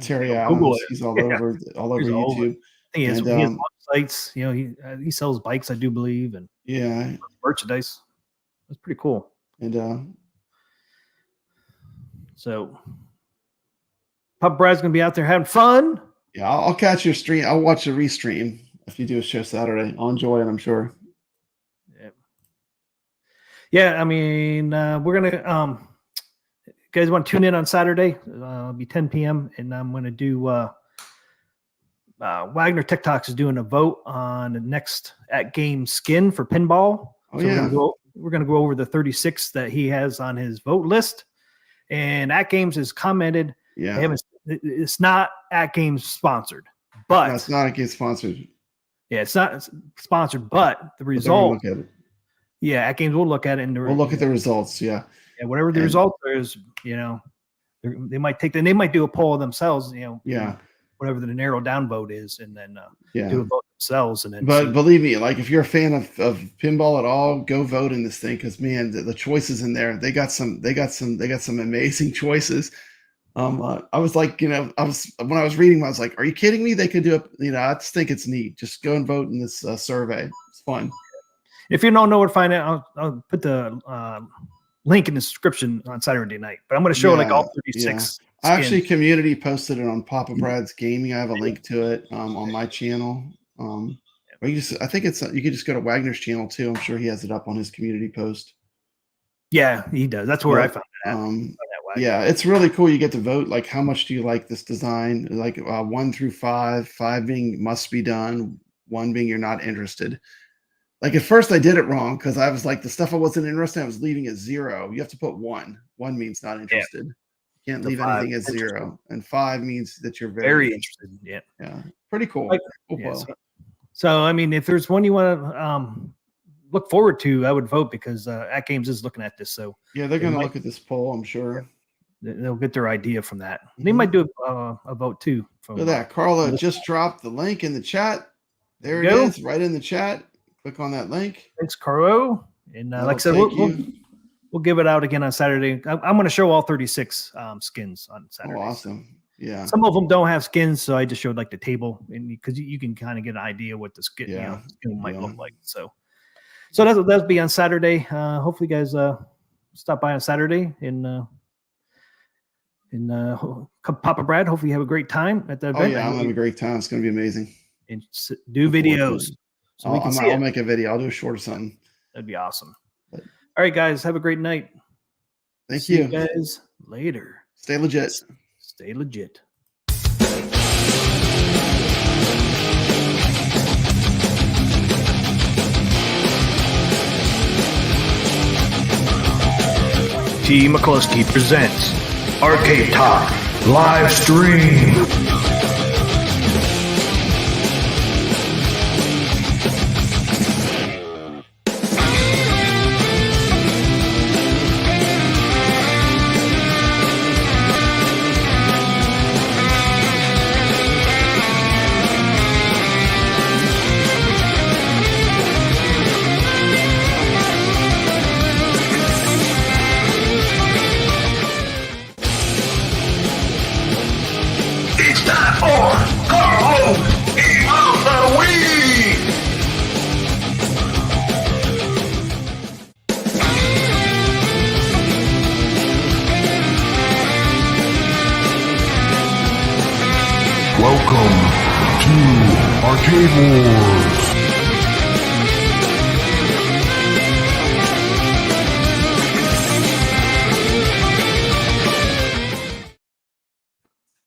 Terry Google Adams. it. He's all Yeah. over He's all over. YouTube. he has And, websites. He sells bikes, I do believe, and Yeah. merchandise. That's pretty cool. And So, Papa Brad's gonna be out there having fun. yeah, I'll catch your stream. I'll watch the restream if you do a show Saturday. I'll enjoy it, I'm sure. Yeah, I mean, we're gonna. You guys want to tune in on Saturday? It'll be 10 p.m. and I'm gonna do. Wagner TikToks is doing a vote on the next Atgames skin for pinball. Oh, So yeah. we're gonna go over the 36 that he has on his vote list, and Atgames has commented. Yeah. They haven't. It's not Atgames sponsored, but That's not a game sponsored. yeah, it's not sponsored. But the But then we'll result, look at it. yeah, Atgames will look at it and We'll look at the results. Yeah. Yeah, whatever the result is, they might they might do a poll themselves, Yeah. whatever the narrowed down vote is, and then Yeah. do a vote themselves. And then But believe me, like if you're a fan of pinball at all, go vote in this thing because man, the choices in there, they got some amazing choices. I was like, when I was reading, I was like, are you kidding me? They could do it. I just think it's neat. Just go and vote in this survey. It's fun. If you don't know where to find it, I'll put the link in the description on Saturday night. But I'm going to show like all 36. I actually community posted it on Papa Brad's Gaming. I have a link to it on my channel. Or you could just go to Wagner's channel too. I'm sure he has it up on his community post. Yeah, he does. That's where I found it. Yeah, it's really cool. You get to vote. Like, how much do you like this design? Like 1 through 5, 5 being must be done, 1 being you're not interested. Like at first I did it wrong because I was like the stuff I wasn't interested in, I was leaving at 0. You have to put 1. 1 means not interested. You can't leave anything at 0. And 5 means that you're very interested. Yeah. Yeah. Pretty cool. So I mean, if there's one you want to look forward to, I would vote because Atgames is looking at this. So yeah, they're going to look at this poll, I'm sure. They'll get their idea from that. They might do a vote too. Look at that. Carla just dropped the link in the chat. There it is, right in the chat. Click on that link. Thanks, Carlo. And like I said, we'll give it out again on Saturday. I'm going to show all 36 skins on Saturday. Oh, awesome. Yeah. Some of them don't have skins, so I just showed like the table, and because you can kind of get an idea what the skin, skin might look like. So that'll be on Saturday. Hopefully, you guys stop by on Saturday and Papa Brad. Hopefully, you have a great time at the event. Oh yeah, I'm having a great time. It's going to be amazing. And do videos. So I'll make a video. I'll do a short or something. That'd be awesome. All right, guys. Have a great night. Thank you. See you guys later. Stay legit. Stay legit. TMCLOSKY presents Arcade Talk live stream. It's time for Carlo Week. Welcome to Arcade Wars.